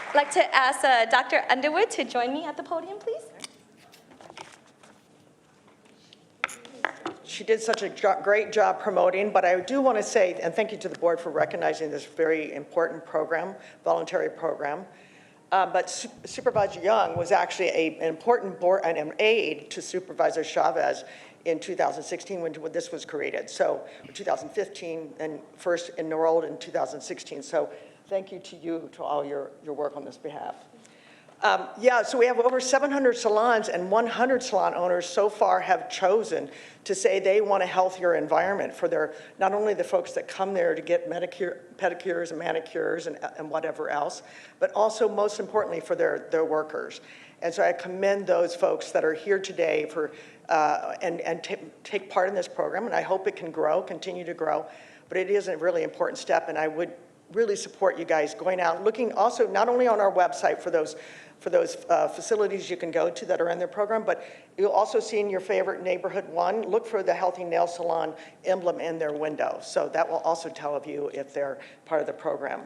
[SPEAKER 18] I'd like to ask Dr. Underwood to join me at the podium, please.
[SPEAKER 20] She did such a great job promoting, but I do want to say, and thank you to the board for recognizing this very important program, voluntary program. But Supervisor Young was actually an important board and an aide to Supervisor Chavez in 2016 when this was created. So 2015 and first enrolled in 2016. So thank you to you, to all your work on this behalf. Yeah, so we have over 700 salons, and 100 salon owners so far have chosen to say they want a healthier environment for their, not only the folks that come there to get pedicures and manicures and whatever else, but also most importantly for their workers. And so I commend those folks that are here today for, and take part in this program, and I hope it can grow, continue to grow, but it is a really important step, and I would really support you guys going out, looking also not only on our website for those facilities you can go to that are in their program, but you'll also see in your favorite neighborhood one, look for the Healthy Nail Salon emblem in their window. So that will also tell you if they're part of the program.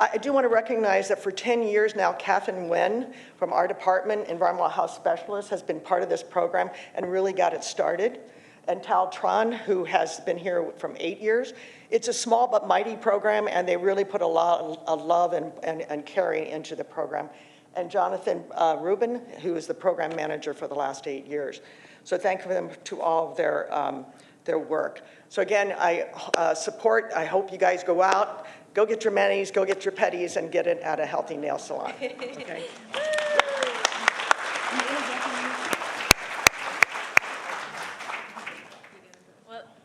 [SPEAKER 20] I do want to recognize that for 10 years now, Catherine Nguyen from our department, Environmental Health Specialist, has been part of this program and really got it started. And Tal Tran, who has been here from 8 years. It's a small but mighty program, and they really put a lot of love and caring into the program. And Jonathan Rubin, who is the program manager for the last 8 years. So thank them to all of their work. So again, I hope you guys go out, go get your manis, go get your pedis, and get it at a Healthy Nail Salon. Okay.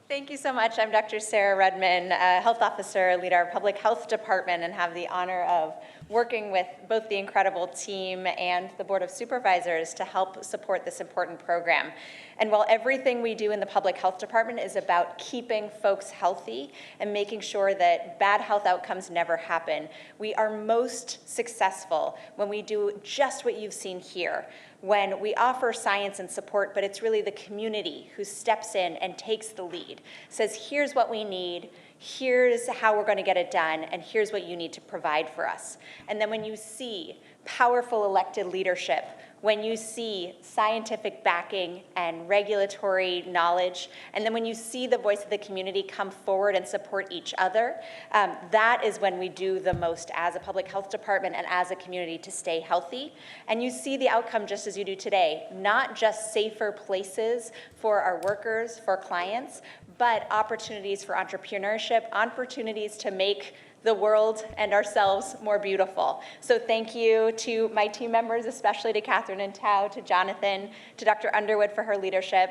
[SPEAKER 21] Thank you so much. I'm Dr. Sarah Redman, a health officer, lead our public health department, and have the honor of working with both the incredible team and the Board of Supervisors to help support this important program. And while everything we do in the public health department is about keeping folks healthy and making sure that bad health outcomes never happen, we are most successful when we do just what you've seen here, when we offer science and support, but it's really the community who steps in and takes the lead, says, here's what we need, here's how we're going to get it done, and here's what you need to provide for us. And then when you see powerful elected leadership, when you see scientific backing and regulatory knowledge, and then when you see the voice of the community come forward and support each other, that is when we do the most as a public health department and as a community to stay healthy. And you see the outcome just as you do today, not just safer places for our workers, for clients, but opportunities for entrepreneurship, opportunities to make the world and ourselves more beautiful. So thank you to my team members, especially to Catherine and Tao, to Jonathan, to Dr. Underwood for her leadership.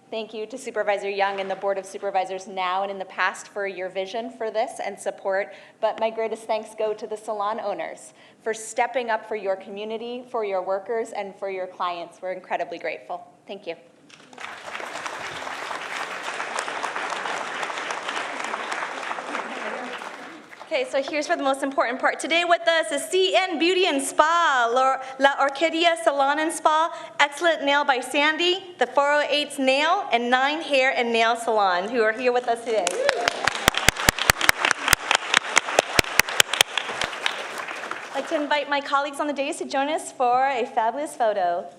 [SPEAKER 21] Thank you to Supervisor Young and the Board of Supervisors now and in the past for your vision for this and support. But my greatest thanks go to the salon owners for stepping up for your community, for your workers, and for your clients. We're incredibly grateful. Thank you.
[SPEAKER 18] Okay, so here's for the most important part. Today with us is CN Beauty and Spa, La Orquídea Salon and Spa, Excellent Nail by Sandy, the 408's Nail, and 9 Hair and Nail Salon, who are here with us today. I'd like to invite my colleagues on the dais to join us for a fabulous photo.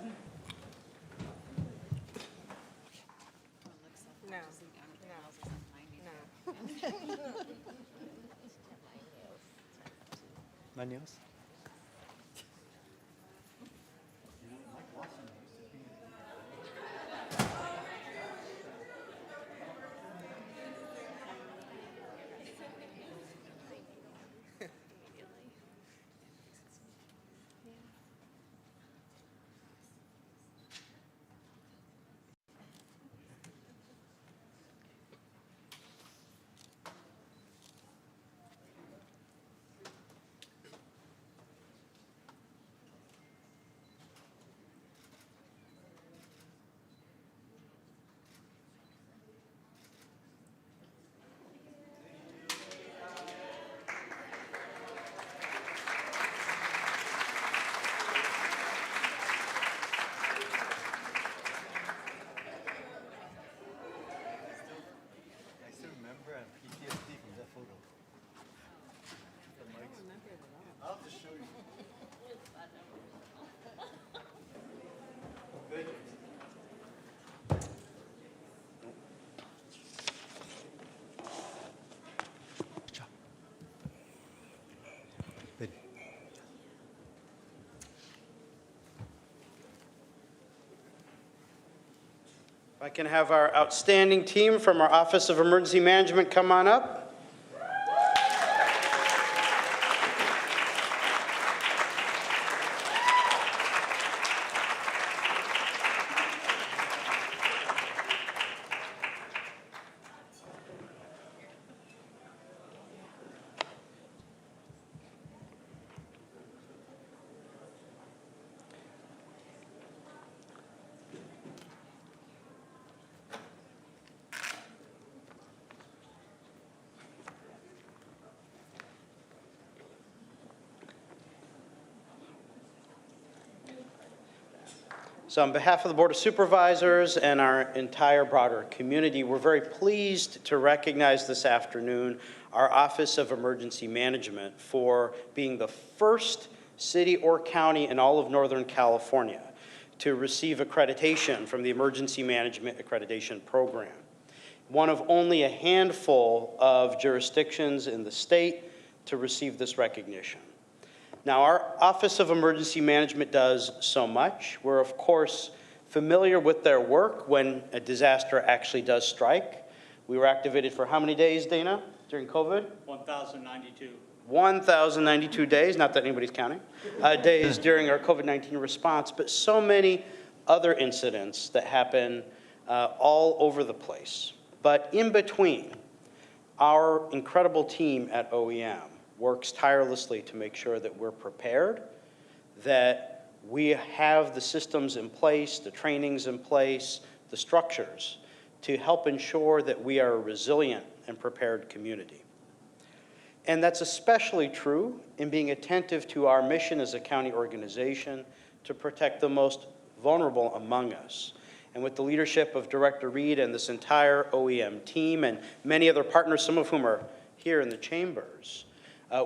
[SPEAKER 1] My nails?
[SPEAKER 22] If I can have our outstanding team from our Office of Emergency Management come on up. So on behalf of the Board of Supervisors and our entire broader community, we're very pleased to recognize this afternoon our Office of Emergency Management for being the first city or county in all of Northern California to receive accreditation from the Emergency Management Accreditation Program. One of only a handful of jurisdictions in the state to receive this recognition. Now, our Office of Emergency Management does so much. We're, of course, familiar with their work when a disaster actually does strike. We were activated for how many days, Dana, during COVID?
[SPEAKER 3] 1,092.
[SPEAKER 22] 1,092 days, not that anybody's counting, days during our COVID-19 response, but so many other incidents that happen all over the place. But in between, our incredible team at OEM works tirelessly to make sure that we're prepared, that we have the systems in place, the trainings in place, the structures to help ensure that we are a resilient and prepared community. And that's especially true in being attentive to our mission as a county organization to protect the most vulnerable among us. And with the leadership of Director Reed and this entire OEM team and many other partners, some of whom are here in the chambers,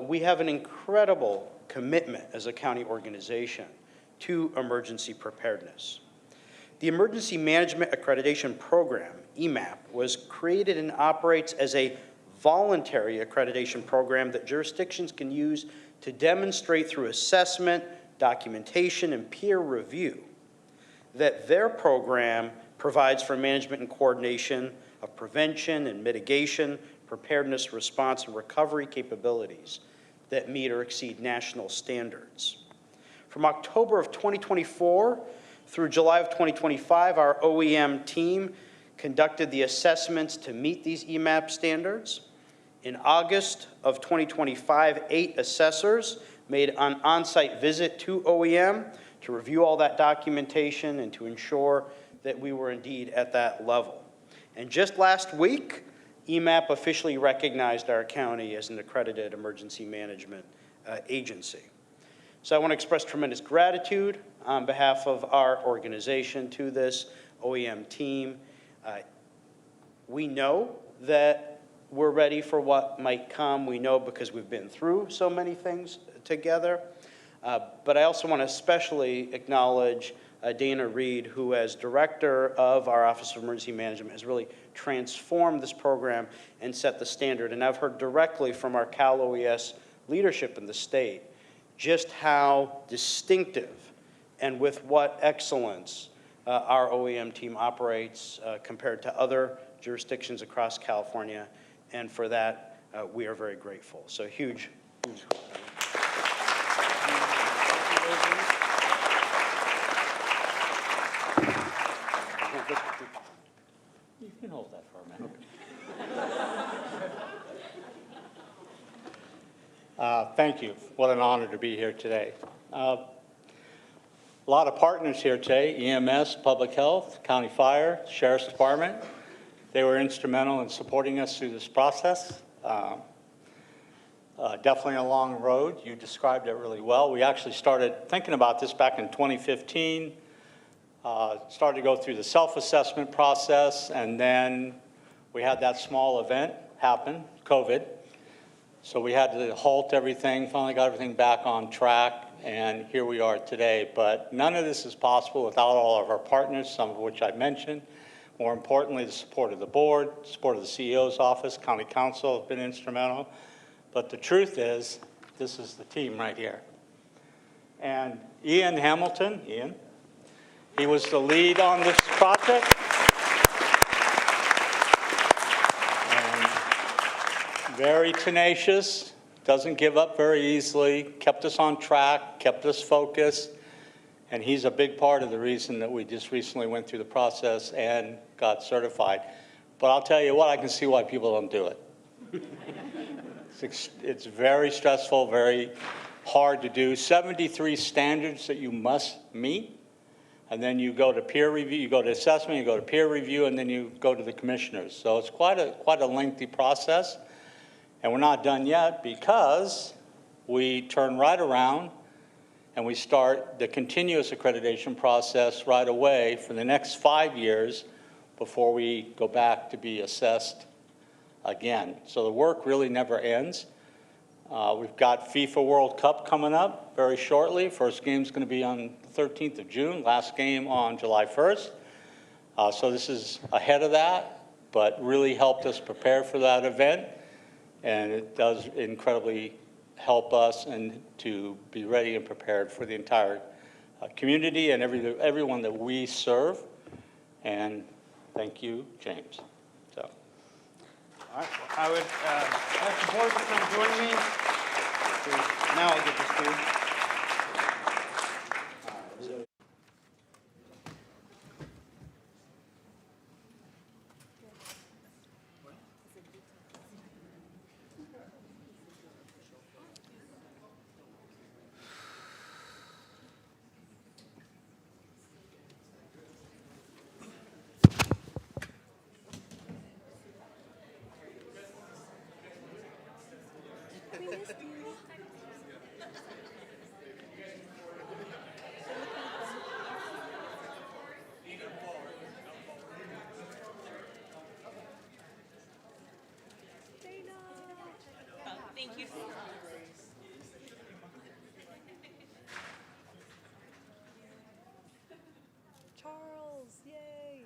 [SPEAKER 22] we have an incredible commitment as a county organization to emergency preparedness. The Emergency Management Accreditation Program, EMAP, was created and operates as a voluntary accreditation program that jurisdictions can use to demonstrate through assessment, documentation, and peer review that their program provides for management and coordination of prevention and mitigation, preparedness, response, and recovery capabilities that meet or exceed national standards. From October of 2024 through July of 2025, our OEM team conducted the assessments to meet these EMAP standards. In August of 2025, 8 assessors made an on-site visit to OEM to review all that documentation and to ensure that we were indeed at that level. And just last week, EMAP officially recognized our county as an accredited emergency management agency. So I want to express tremendous gratitude on behalf of our organization to this OEM team. We know that we're ready for what might come. We know because we've been through so many things together. But I also want to especially acknowledge Dana Reed, who as director of our Office of Emergency Management has really transformed this program and set the standard. And I've heard directly from our Cal OES leadership in the state just how distinctive and with what excellence our OEM team operates compared to other jurisdictions across California. And for that, we are very grateful. So huge.
[SPEAKER 3] You can hold that for a minute. Thank you. What an honor to be here today. A lot of partners here today, EMS, Public Health, County Fire, Sheriff's Department. They were instrumental in supporting us through this process. Definitely a long road. You described it really well. We actually started thinking about this back in 2015. Started to go through the self-assessment process, and then we had that small event happen, COVID. So we had to halt everything, finally got everything back on track, and here we are today. But none of this is possible without all of our partners, some of which I mentioned. More importantly, the support of the board, support of the CEO's office, county council have been instrumental. But the truth is, this is the team right here. And Ian Hamilton, he was the lead on this project. And very tenacious, doesn't give up very easily, kept us on track, kept us focused. And he's a big part of the reason that we just recently went through the process and got certified. But I'll tell you what, I can see why people don't do it. It's very stressful, very hard to do. 73 standards that you must meet. And then you go to peer review, you go to assessment, you go to peer review, and then you go to the commissioners. So it's quite a lengthy process. And we're not done yet because we turn right around and we start the continuous accreditation process right away for the next 5 years before we go back to be assessed again. So the work really never ends. We've got FIFA World Cup coming up very shortly. First game's going to be on the 13th of June, last game on July 1st. So this is ahead of that, but really helped us prepare for that event. And it does incredibly help us and to be ready and prepared for the entire community and everyone that we serve. And thank you, James. So.
[SPEAKER 22] All right, well, I would ask the board to come join me. Now I'll get this to you.
[SPEAKER 18] Thank you.
[SPEAKER 2] Charles, yay!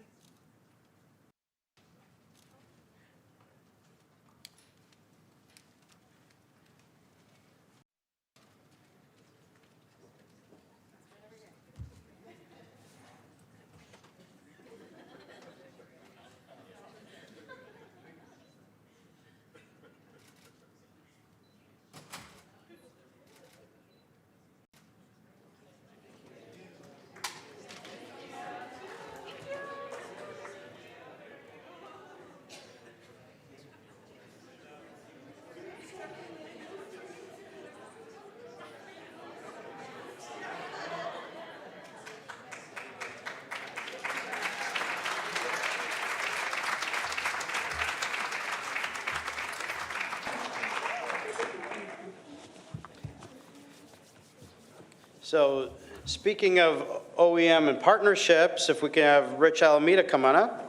[SPEAKER 22] So speaking of OEM and partnerships, if we can have Rich Alameda come on up.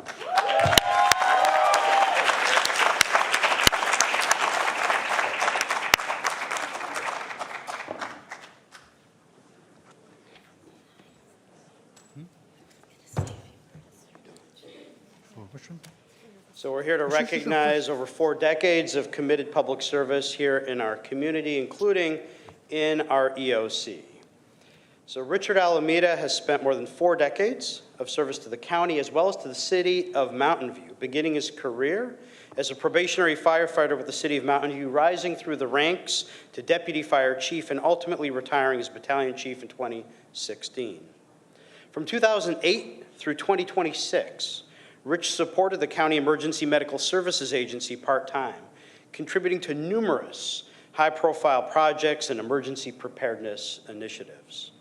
[SPEAKER 22] So we're here to recognize over 4 decades of committed public service here in our community, including in our EOC. So Richard Alameda has spent more than 4 decades of service to the county as well as to the city of Mountain View, beginning his career as a probationary firefighter with the city of Mountain View, rising through the ranks to deputy fire chief and ultimately retiring as battalion chief in 2016. From 2008 through 2026, Rich supported the County Emergency Medical Services Agency part-time, contributing to numerous high-profile projects and emergency preparedness initiatives.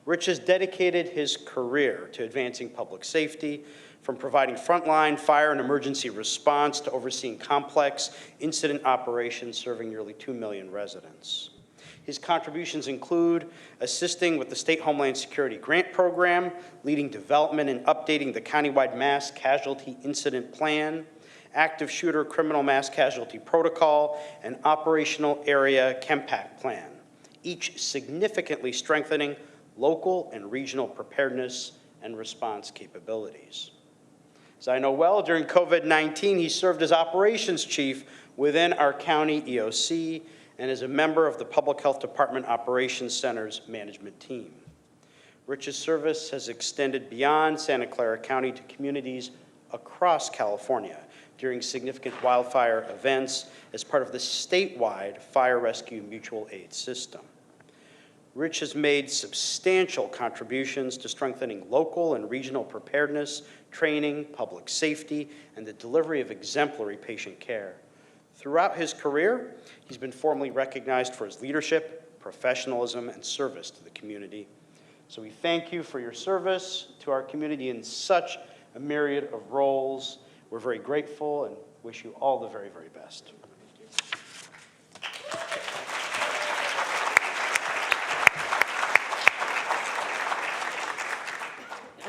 [SPEAKER 22] Rich has dedicated his career to advancing public safety, from providing frontline fire and emergency response to overseeing complex incident operations serving nearly 2 million residents. His contributions include assisting with the State Homeland Security Grant Program, leading development and updating the countywide mass casualty incident plan, active shooter criminal mass casualty protocol, and operational area CHEMPAC plan, each significantly strengthening local and regional preparedness and response capabilities. As I know well, during COVID-19, he served as operations chief within our county EOC and as a member of the Public Health Department Operations Center's management team. Rich's service has extended beyond Santa Clara County to communities across California during significant wildfire events as part of the statewide fire rescue mutual aid system. Rich has made substantial contributions to strengthening local and regional preparedness, training, public safety, and the delivery of exemplary patient care. Throughout his career, he's been formally recognized for his leadership, professionalism, and service to the community. So we thank you for your service to our community in such a myriad of roles. We're very grateful and wish you all the very, very best.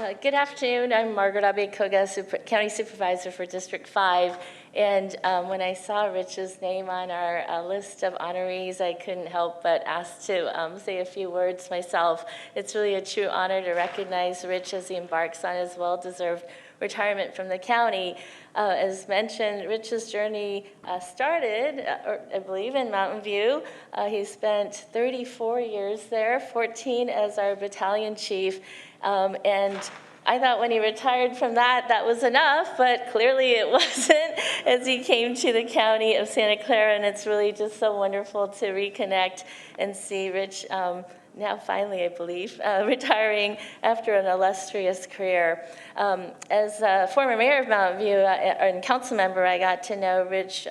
[SPEAKER 4] Good afternoon. I'm Margaret Abe-Koga, County Supervisor for District 5. And when I saw Rich's name on our list of honorees, I couldn't help but ask to say a few words myself. It's really a true honor to recognize Rich as he embarks on his well-deserved retirement from the county. As mentioned, Rich's journey started, I believe, in Mountain View. He spent 34 years there, 14 as our battalion chief. And I thought when he retired from that, that was enough, but clearly it wasn't as he came to the county of Santa Clara, and it's really just so wonderful to reconnect and see Rich now finally, I believe, retiring after an illustrious career. As a former mayor of Mountain View and council member, I got to know Rich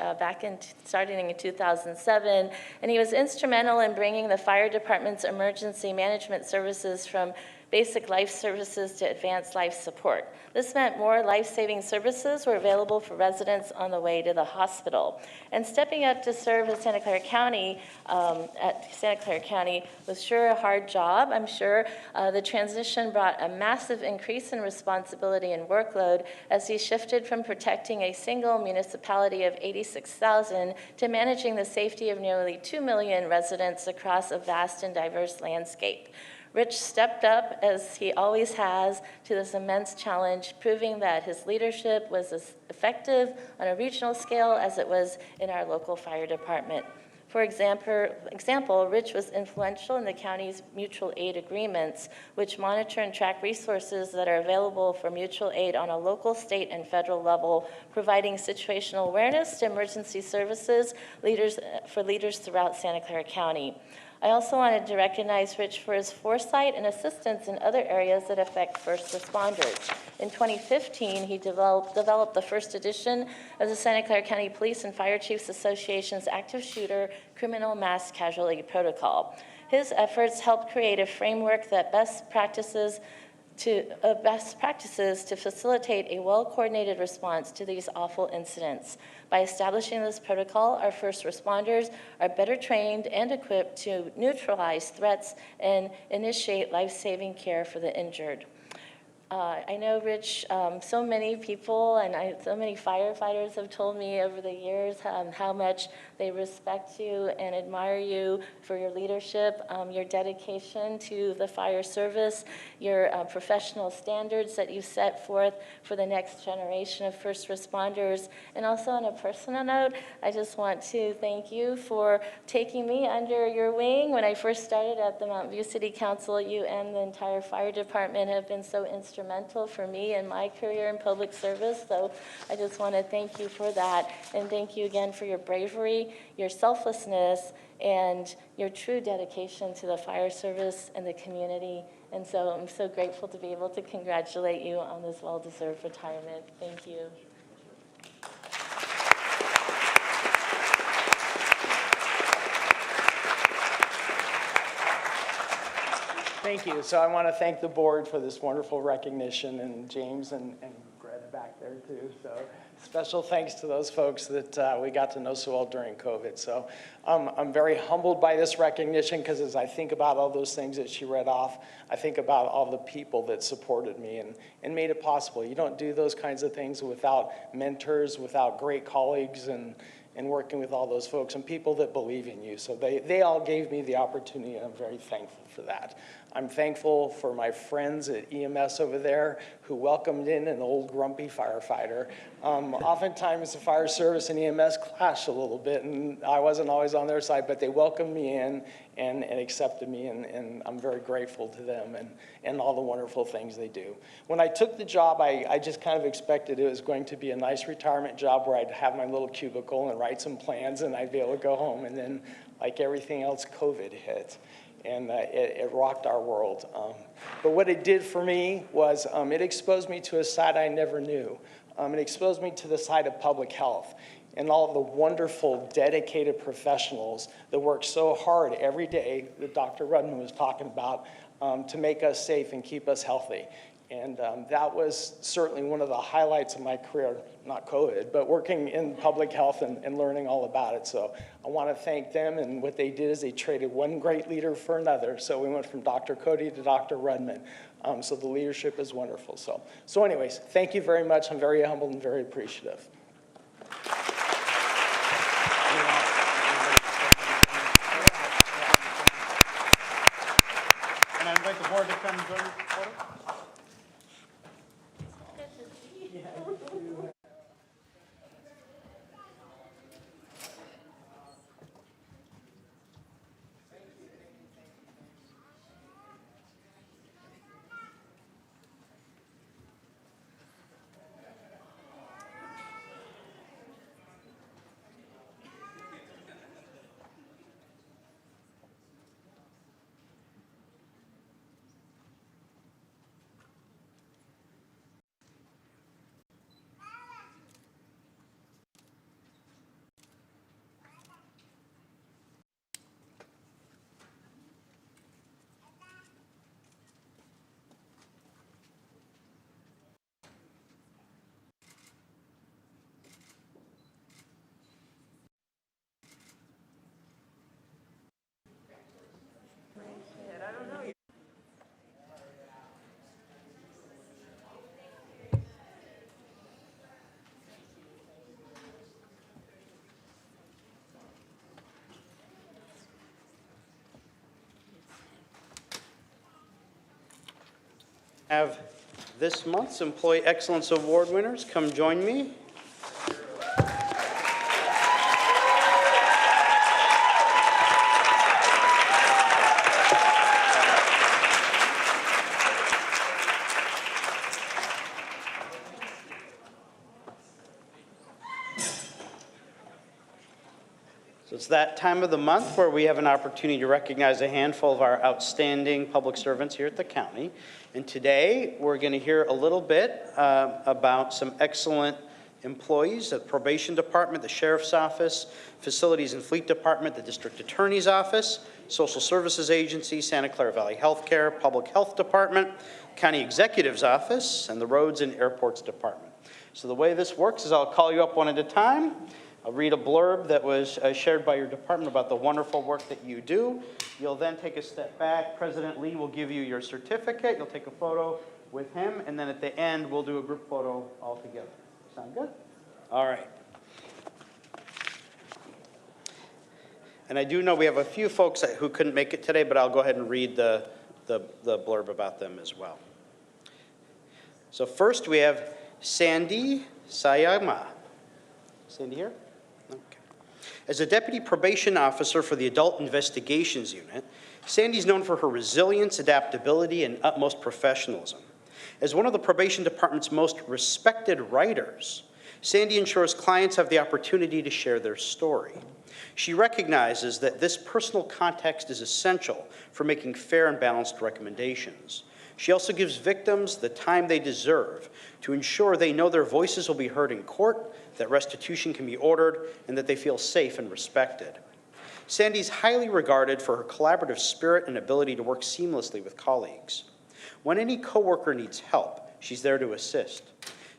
[SPEAKER 4] starting in 2007, and he was instrumental in bringing the fire department's emergency management services from basic life services to advanced life support. This meant more life-saving services were available for residents on the way to the hospital. And stepping up to serve as Santa Clara County, was sure a hard job. I'm sure the transition brought a massive increase in responsibility and workload as he shifted from protecting a single municipality of 86,000 to managing the safety of nearly 2 million residents across a vast and diverse landscape. Rich stepped up, as he always has, to this immense challenge, proving that his leadership was as effective on a regional scale as it was in our local fire department. For example, Rich was influential in the county's mutual aid agreements, which monitor and track resources that are available for mutual aid on a local, state, and federal level, providing situational awareness to emergency services for leaders throughout Santa Clara County. I also wanted to recognize Rich for his foresight and assistance in other areas that affect first responders. In 2015, he developed the first edition of the Santa Clara County Police and Fire Chiefs Association's Active Shooter Criminal Mass Casualty Protocol. His efforts helped create a framework that best practices to facilitate a well-coordinated response to these awful incidents. By establishing this protocol, our first responders are better trained and equipped to neutralize threats and initiate life-saving care for the injured. I know, Rich, so many people and so many firefighters have told me over the years how much they respect you and admire you for your leadership, your dedication to the fire service, your professional standards that you set forth for the next generation of first responders. And also on a personal note, I just want to thank you for taking me under your wing. When I first started at the Mountain View City Council, you and the entire fire department have been so instrumental for me in my career in public service. So I just want to thank you for that. And thank you again for your bravery, your selflessness, and your true dedication to the fire service and the community. And so I'm so grateful to be able to congratulate you on this well-deserved retirement. Thank you.
[SPEAKER 5] Thank you. So I want to thank the board for this wonderful recognition, and James and Greta back there too. So special thanks to those folks that we got to know so well during COVID. So I'm very humbled by this recognition, because as I think about all those things that she read off, I think about all the people that supported me and made it possible. You don't do those kinds of things without mentors, without great colleagues, and working with all those folks and people that believe in you. So they all gave me the opportunity, and I'm very thankful for that. I'm thankful for my friends at EMS over there who welcomed in an old grumpy firefighter. Oftentimes the fire service and EMS clash a little bit, and I wasn't always on their side, but they welcomed me in and accepted me, and I'm very grateful to them and all the wonderful things they do. When I took the job, I just kind of expected it was going to be a nice retirement job where I'd have my little cubicle and write some plans and I'd be able to go home. And then, like everything else, COVID hit. And it rocked our world. But what it did for me was it exposed me to a side I never knew. It exposed me to the side of public health and all of the wonderful, dedicated professionals that work so hard every day that Dr. Rudman was talking about to make us safe and keep us healthy. And that was certainly one of the highlights of my career, not COVID, but working in public health and learning all about it. So I want to thank them, and what they did is they traded one great leader for another. So we went from Dr. Cody to Dr. Rudman. So the leadership is wonderful. So anyways, thank you very much. I'm very humbled and very appreciative.
[SPEAKER 22] Can I invite the board to come join me for photo? Have this month's Employee Excellence Award winners come join me. So it's that time of the month where we have an opportunity to recognize a handful of our outstanding public servants here at the county. And today, we're going to hear a little bit about some excellent employees at the Probation Department, the Sheriff's Office, Facilities and Fleet Department, the District Attorney's Office, Social Services Agency, Santa Clara Valley Healthcare, Public Health Department, County Executive's Office, and the Roads and Airports Department. So the way this works is I'll call you up one at a time. I'll read a blurb that was shared by your department about the wonderful work that you do. You'll then take a step back. President Lee will give you your certificate. You'll take a photo with him, and then at the end, we'll do a group photo all together. Sound good? All right. And I do know we have a few folks who couldn't make it today, but I'll go ahead and read the blurb about them as well. So first, we have Sandy Sayama. Sandy here? Okay. As a deputy probation officer for the Adult Investigations Unit, Sandy's known for her resilience, adaptability, and utmost professionalism. As one of the probation department's most respected writers, Sandy ensures clients have the opportunity to share their story. She recognizes that this personal context is essential for making fair and balanced recommendations. She also gives victims the time they deserve to ensure they know their voices will be heard in court, that restitution can be ordered, and that they feel safe and respected. Sandy's highly regarded for her collaborative spirit and ability to work seamlessly with colleagues. When any coworker needs help, she's there to assist.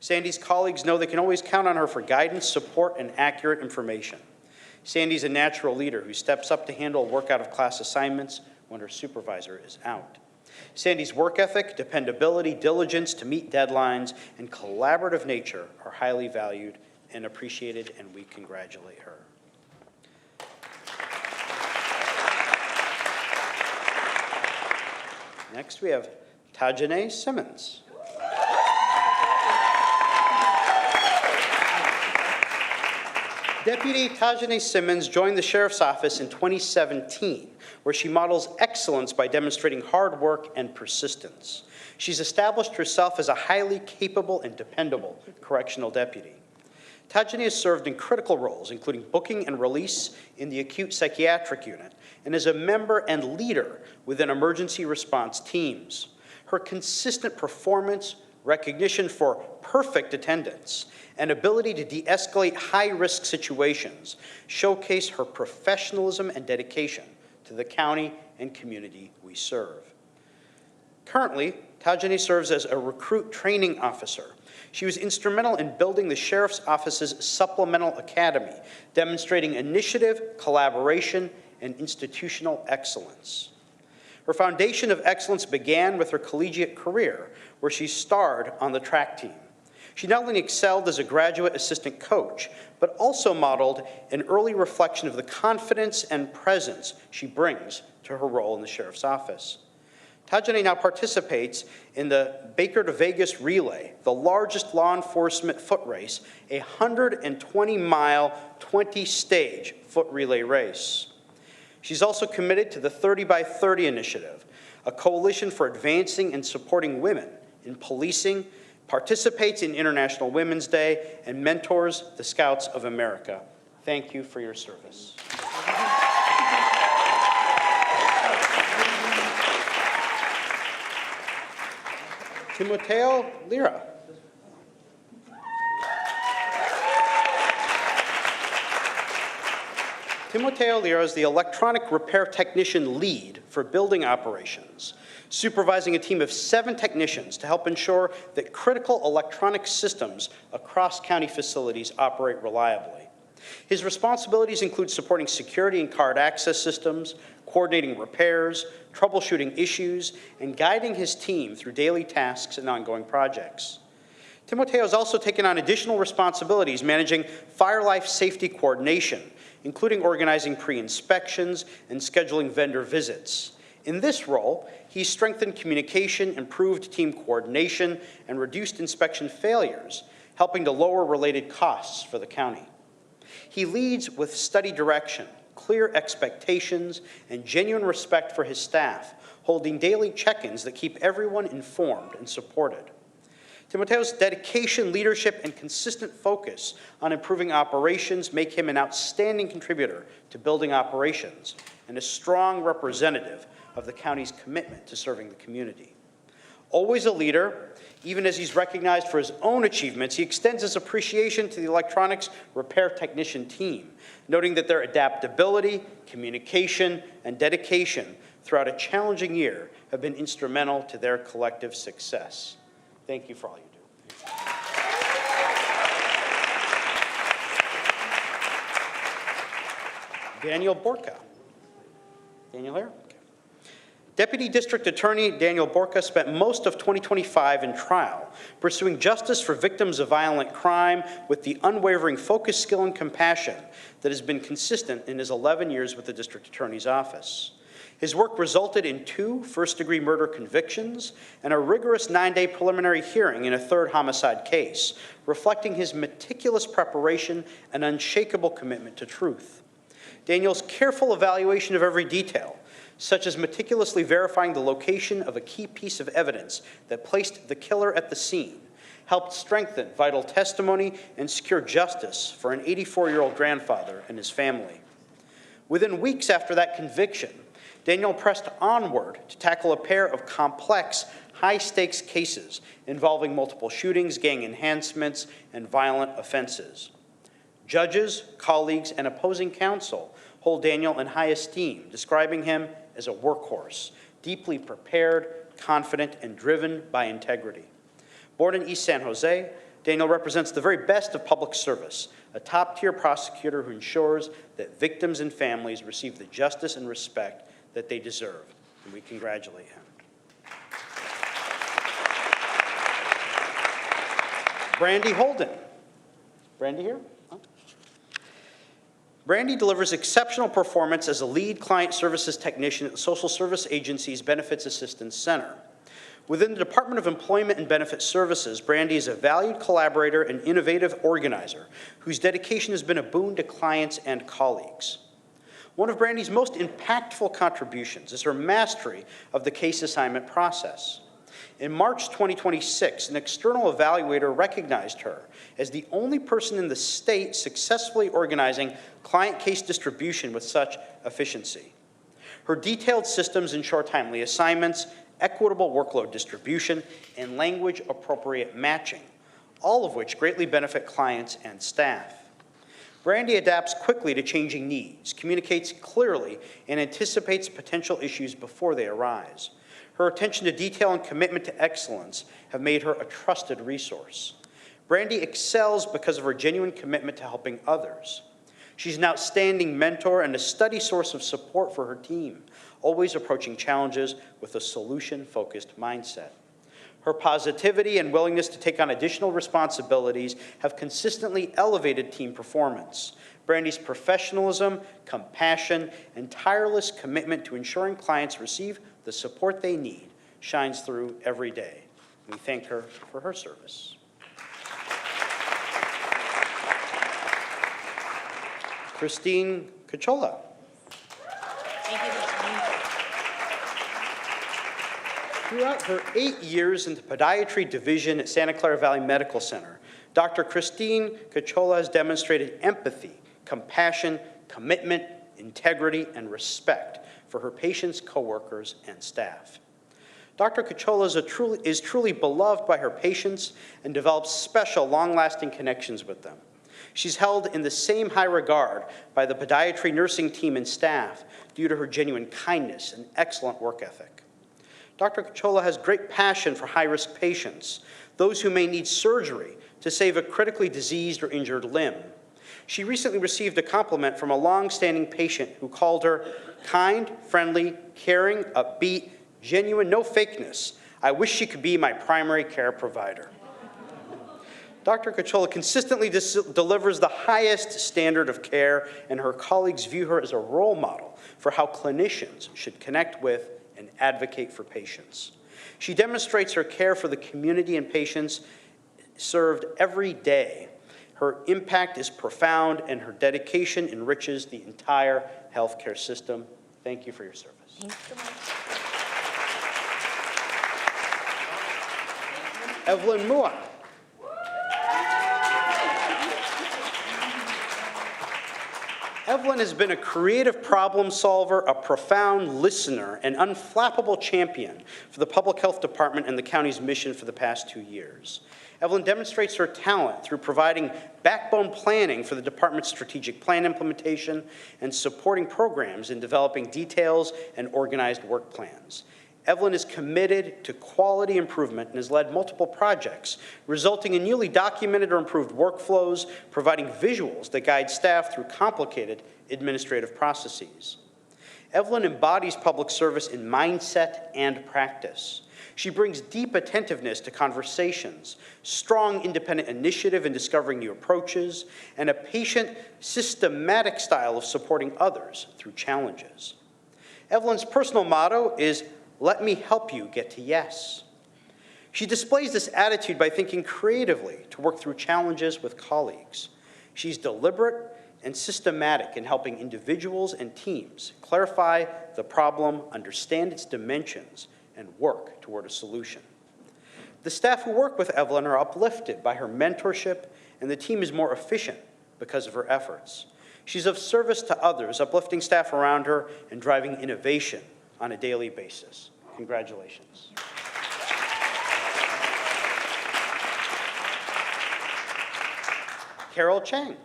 [SPEAKER 22] Sandy's colleagues know they can always count on her for guidance, support, and accurate information. Sandy's a natural leader who steps up to handle work out of class assignments when her supervisor is out. Sandy's work ethic, dependability, diligence to meet deadlines, and collaborative nature are highly valued and appreciated, and we congratulate her. Next, we have Tajane Simmons. Deputy Tajane Simmons joined the Sheriff's Office in 2017, where she models excellence by demonstrating hard work and persistence. She's established herself as a highly capable and dependable correctional deputy. Tajane has served in critical roles, including booking and release in the acute psychiatric unit, and is a member and leader within emergency response teams. Her consistent performance, recognition for perfect attendance, and ability to de-escalate high-risk situations showcase her professionalism and dedication to the county and community we serve. Currently, Tajane serves as a recruit training officer. She was instrumental in building the Sheriff's Office's Supplemental Academy, demonstrating initiative, collaboration, and institutional excellence. Her foundation of excellence began with her collegiate career, where she starred on the track team. She not only excelled as a graduate assistant coach, but also modeled an early reflection of the confidence and presence she brings to her role in the sheriff's office. Tajane now participates in the Baker to Vegas Relay, the largest law enforcement foot race, a 120-mile, 20-stage foot relay race. She's also committed to the 30 by 30 initiative, a coalition for advancing and supporting women in policing, participates in International Women's Day, and mentors the Scouts of America. Thank you for your service. Timoteo Lira. Timoteo Lira is the electronic repair technician lead for building operations, supervising a team of 7 technicians to help ensure that critical electronic systems across county facilities operate reliably. His responsibilities include supporting security and card access systems, coordinating repairs, troubleshooting issues, and guiding his team through daily tasks and ongoing projects. Timoteo has also taken on additional responsibilities managing fire life safety coordination, including organizing pre-inspections and scheduling vendor visits. In this role, he strengthened communication, improved team coordination, and reduced inspection failures, helping to lower related costs for the county. He leads with steady direction, clear expectations, and genuine respect for his staff, holding daily check-ins that keep everyone informed and supported. Timoteo's dedication, leadership, and consistent focus on improving operations make him an outstanding contributor to building operations and a strong representative of the county's commitment to serving the community. Always a leader, even as he's recognized for his own achievements, he extends his appreciation to the electronics repair technician team, noting that their adaptability, communication, and dedication throughout a challenging year have been instrumental to their collective success. Thank you for all you do. Daniel Borka. Daniel here? Okay. Deputy District Attorney Daniel Borka spent most of 2025 in trial, pursuing justice for victims of violent crime with the unwavering focus, skill, and compassion that has been consistent in his 11 years with the District Attorney's Office. His work resulted in 2 first-degree murder convictions and a rigorous 9-day preliminary hearing in a 3rd homicide case, reflecting his meticulous preparation and unshakable commitment to truth. Daniel's careful evaluation of every detail, such as meticulously verifying the location of a key piece of evidence that placed the killer at the scene, helped strengthen vital testimony and secure justice for an 84-year-old grandfather and his family. Within weeks after that conviction, Daniel pressed onward to tackle a pair of complex, high-stakes cases involving multiple shootings, gang enhancements, and violent offenses. Judges, colleagues, and opposing counsel hold Daniel in high esteem, describing him as a workhorse, deeply prepared, confident, and driven by integrity. Born in East San Jose, Daniel represents the very best of public service, a top-tier prosecutor who ensures that victims and families receive the justice and respect that they deserve, and we congratulate him. Brandy Holden. Brandy here? Huh? Brandy delivers exceptional performance as a lead client services technician at the Social Service Agency's Benefits Assistance Center. Within the Department of Employment and Benefit Services, Brandy is a valued collaborator and innovative organizer whose dedication has been a boon to clients and colleagues. One of Brandy's most impactful contributions is her mastery of the case assignment process. In March 2026, an external evaluator recognized her as the only person in the state successfully organizing client case distribution with such efficiency. Her detailed systems ensure timely assignments, equitable workload distribution, and language-appropriate matching, all of which greatly benefit clients and staff. Brandy adapts quickly to changing needs, communicates clearly, and anticipates potential issues before they arise. Her attention to detail and commitment to excellence have made her a trusted resource. Brandy excels because of her genuine commitment to helping others. She's an outstanding mentor and a steady source of support for her team, always approaching challenges with a solution-focused mindset. Her positivity and willingness to take on additional responsibilities have consistently elevated team performance. Brandy's professionalism, compassion, and tireless commitment to ensuring clients receive the support they need shines through every day. We thank her for her service. Christine Cachola. Throughout her 8 years in the podiatry division at Santa Clara Valley Medical Center, Dr. Christine Cachola has demonstrated empathy, compassion, commitment, integrity, and respect for her patients, coworkers, and staff. Dr. Cachola is truly beloved by her patients and develops special, long-lasting connections with them. She's held in the same high regard by the podiatry nursing team and staff due to her genuine kindness and excellent work ethic. Dr. Cachola has great passion for high-risk patients, those who may need surgery to save a critically diseased or injured limb. She recently received a compliment from a long-standing patient who called her kind, friendly, caring, upbeat, genuine, no fakeness. I wish she could be my primary care provider. Dr. Cachola consistently delivers the highest standard of care, and her colleagues view her as a role model for how clinicians should connect with and advocate for patients. She demonstrates her care for the community and patients served every day. Her impact is profound, and her dedication enriches the entire healthcare system. Thank you for your service.
[SPEAKER 4] Thanks so much.
[SPEAKER 22] Evelyn Mua. Evelyn has been a creative problem solver, a profound listener, and unflappable champion for the Public Health Department and the county's mission for the past 2 years. Evelyn demonstrates her talent through providing backbone planning for the department's strategic plan implementation and supporting programs in developing details and organized work plans. Evelyn is committed to quality improvement and has led multiple projects, resulting in newly documented or improved workflows, providing visuals that guide staff through complicated administrative processes. Evelyn embodies public service in mindset and practice. She brings deep attentiveness to conversations, strong independent initiative in discovering new approaches, and a patient, systematic style of supporting others through challenges. Evelyn's personal motto is, "Let me help you get to yes." She displays this attitude by thinking creatively to work through challenges with colleagues. She's deliberate and systematic in helping individuals and teams clarify the problem, understand its dimensions, and work toward a solution. The staff who work with Evelyn are uplifted by her mentorship, and the team is more efficient because of her efforts. She's of service to others, uplifting staff around her and driving innovation on a daily basis. Congratulations. Carol Chang.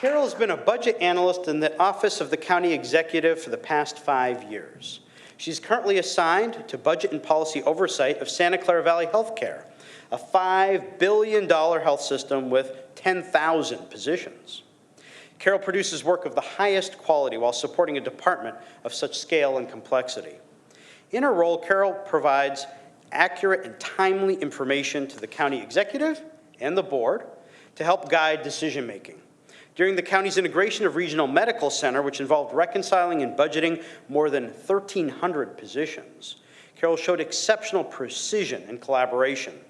[SPEAKER 22] Carol has been a budget analyst in the Office of the County Executive for the past 5 years. She's currently assigned to Budget and Policy Oversight of Santa Clara Valley Healthcare, a $5 billion health system with 10,000 positions. Carol produces work of the highest quality while supporting a department of such scale and complexity. In her role, Carol provides accurate and timely information to the county executive and the board to help guide decision-making. During the county's integration of Regional Medical Center, which involved reconciling and budgeting more than 1,300 positions, Carol showed exceptional precision and collaboration.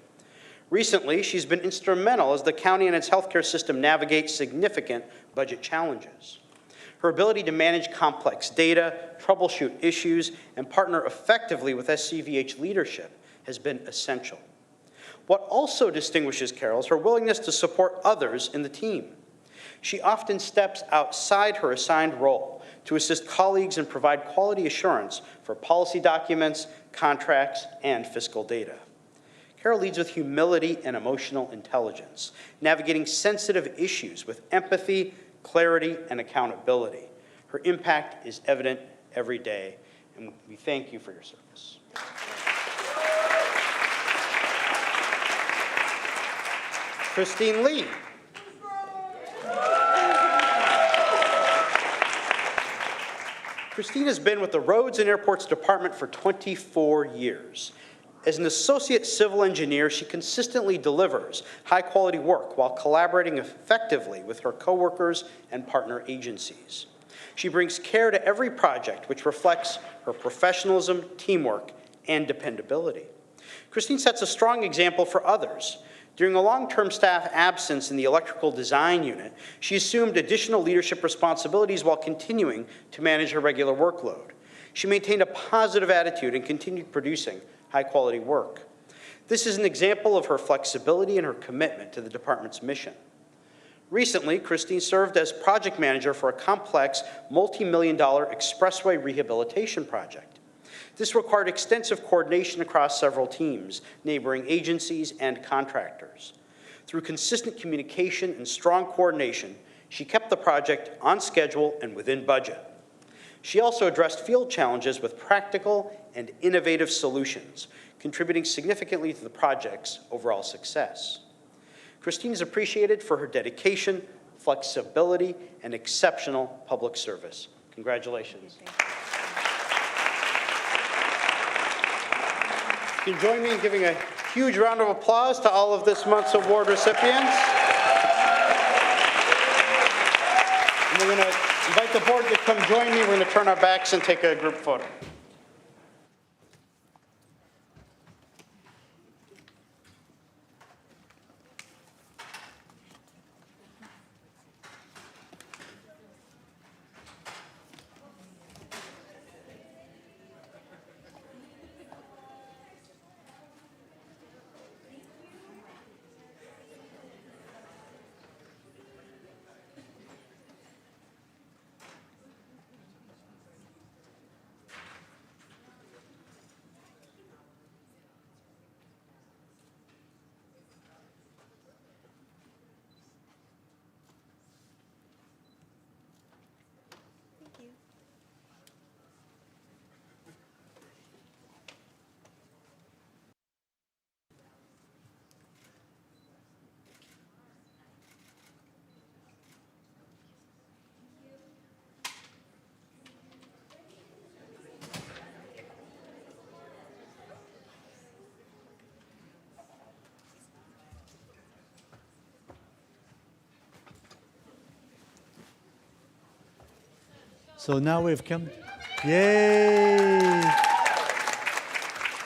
[SPEAKER 22] Recently, she's been instrumental as the county and its healthcare system navigate significant budget challenges. Her ability to manage complex data, troubleshoot issues, and partner effectively with SCVH leadership has been essential. What also distinguishes Carol is her willingness to support others in the team. She often steps outside her assigned role to assist colleagues and provide quality assurance for policy documents, contracts, and fiscal data. Carol leads with humility and emotional intelligence, navigating sensitive issues with empathy, clarity, and accountability. Her impact is evident every day, and we thank you for your service. Christine Lee. Christine has been with the Roads and Airports Department for 24 years. As an associate civil engineer, she consistently delivers high-quality work while collaborating effectively with her coworkers and partner agencies. She brings care to every project, which reflects her professionalism, teamwork, and dependability. Christine sets a strong example for others. During a long-term staff absence in the electrical design unit, she assumed additional leadership responsibilities while continuing to manage her regular workload. She maintained a positive attitude and continued producing high-quality work. This is an example of her flexibility and her commitment to the department's mission. Recently, Christine served as project manager for a complex multi-million-dollar expressway rehabilitation project. This required extensive coordination across several teams, neighboring agencies, and contractors. Through consistent communication and strong coordination, she kept the project on schedule and within budget. She also addressed field challenges with practical and innovative solutions, contributing significantly to the project's overall success. Christine is appreciated for her dedication, flexibility, and exceptional public service. Congratulations. You can join me in giving a huge round of applause to all of this month's award recipients. And we're going to invite the board to come join me. We're going to turn our backs and take a group photo.
[SPEAKER 1] So now we've come, yay!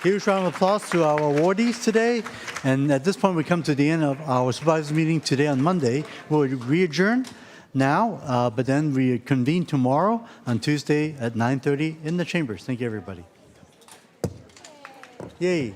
[SPEAKER 1] Huge round of applause to our awardees today. And at this point, we come to the end of our supervisors meeting today on Monday. We'll re-adjourn now, but then we convene tomorrow on Tuesday at 9:30 in the chambers. Thank you, everybody. Yay.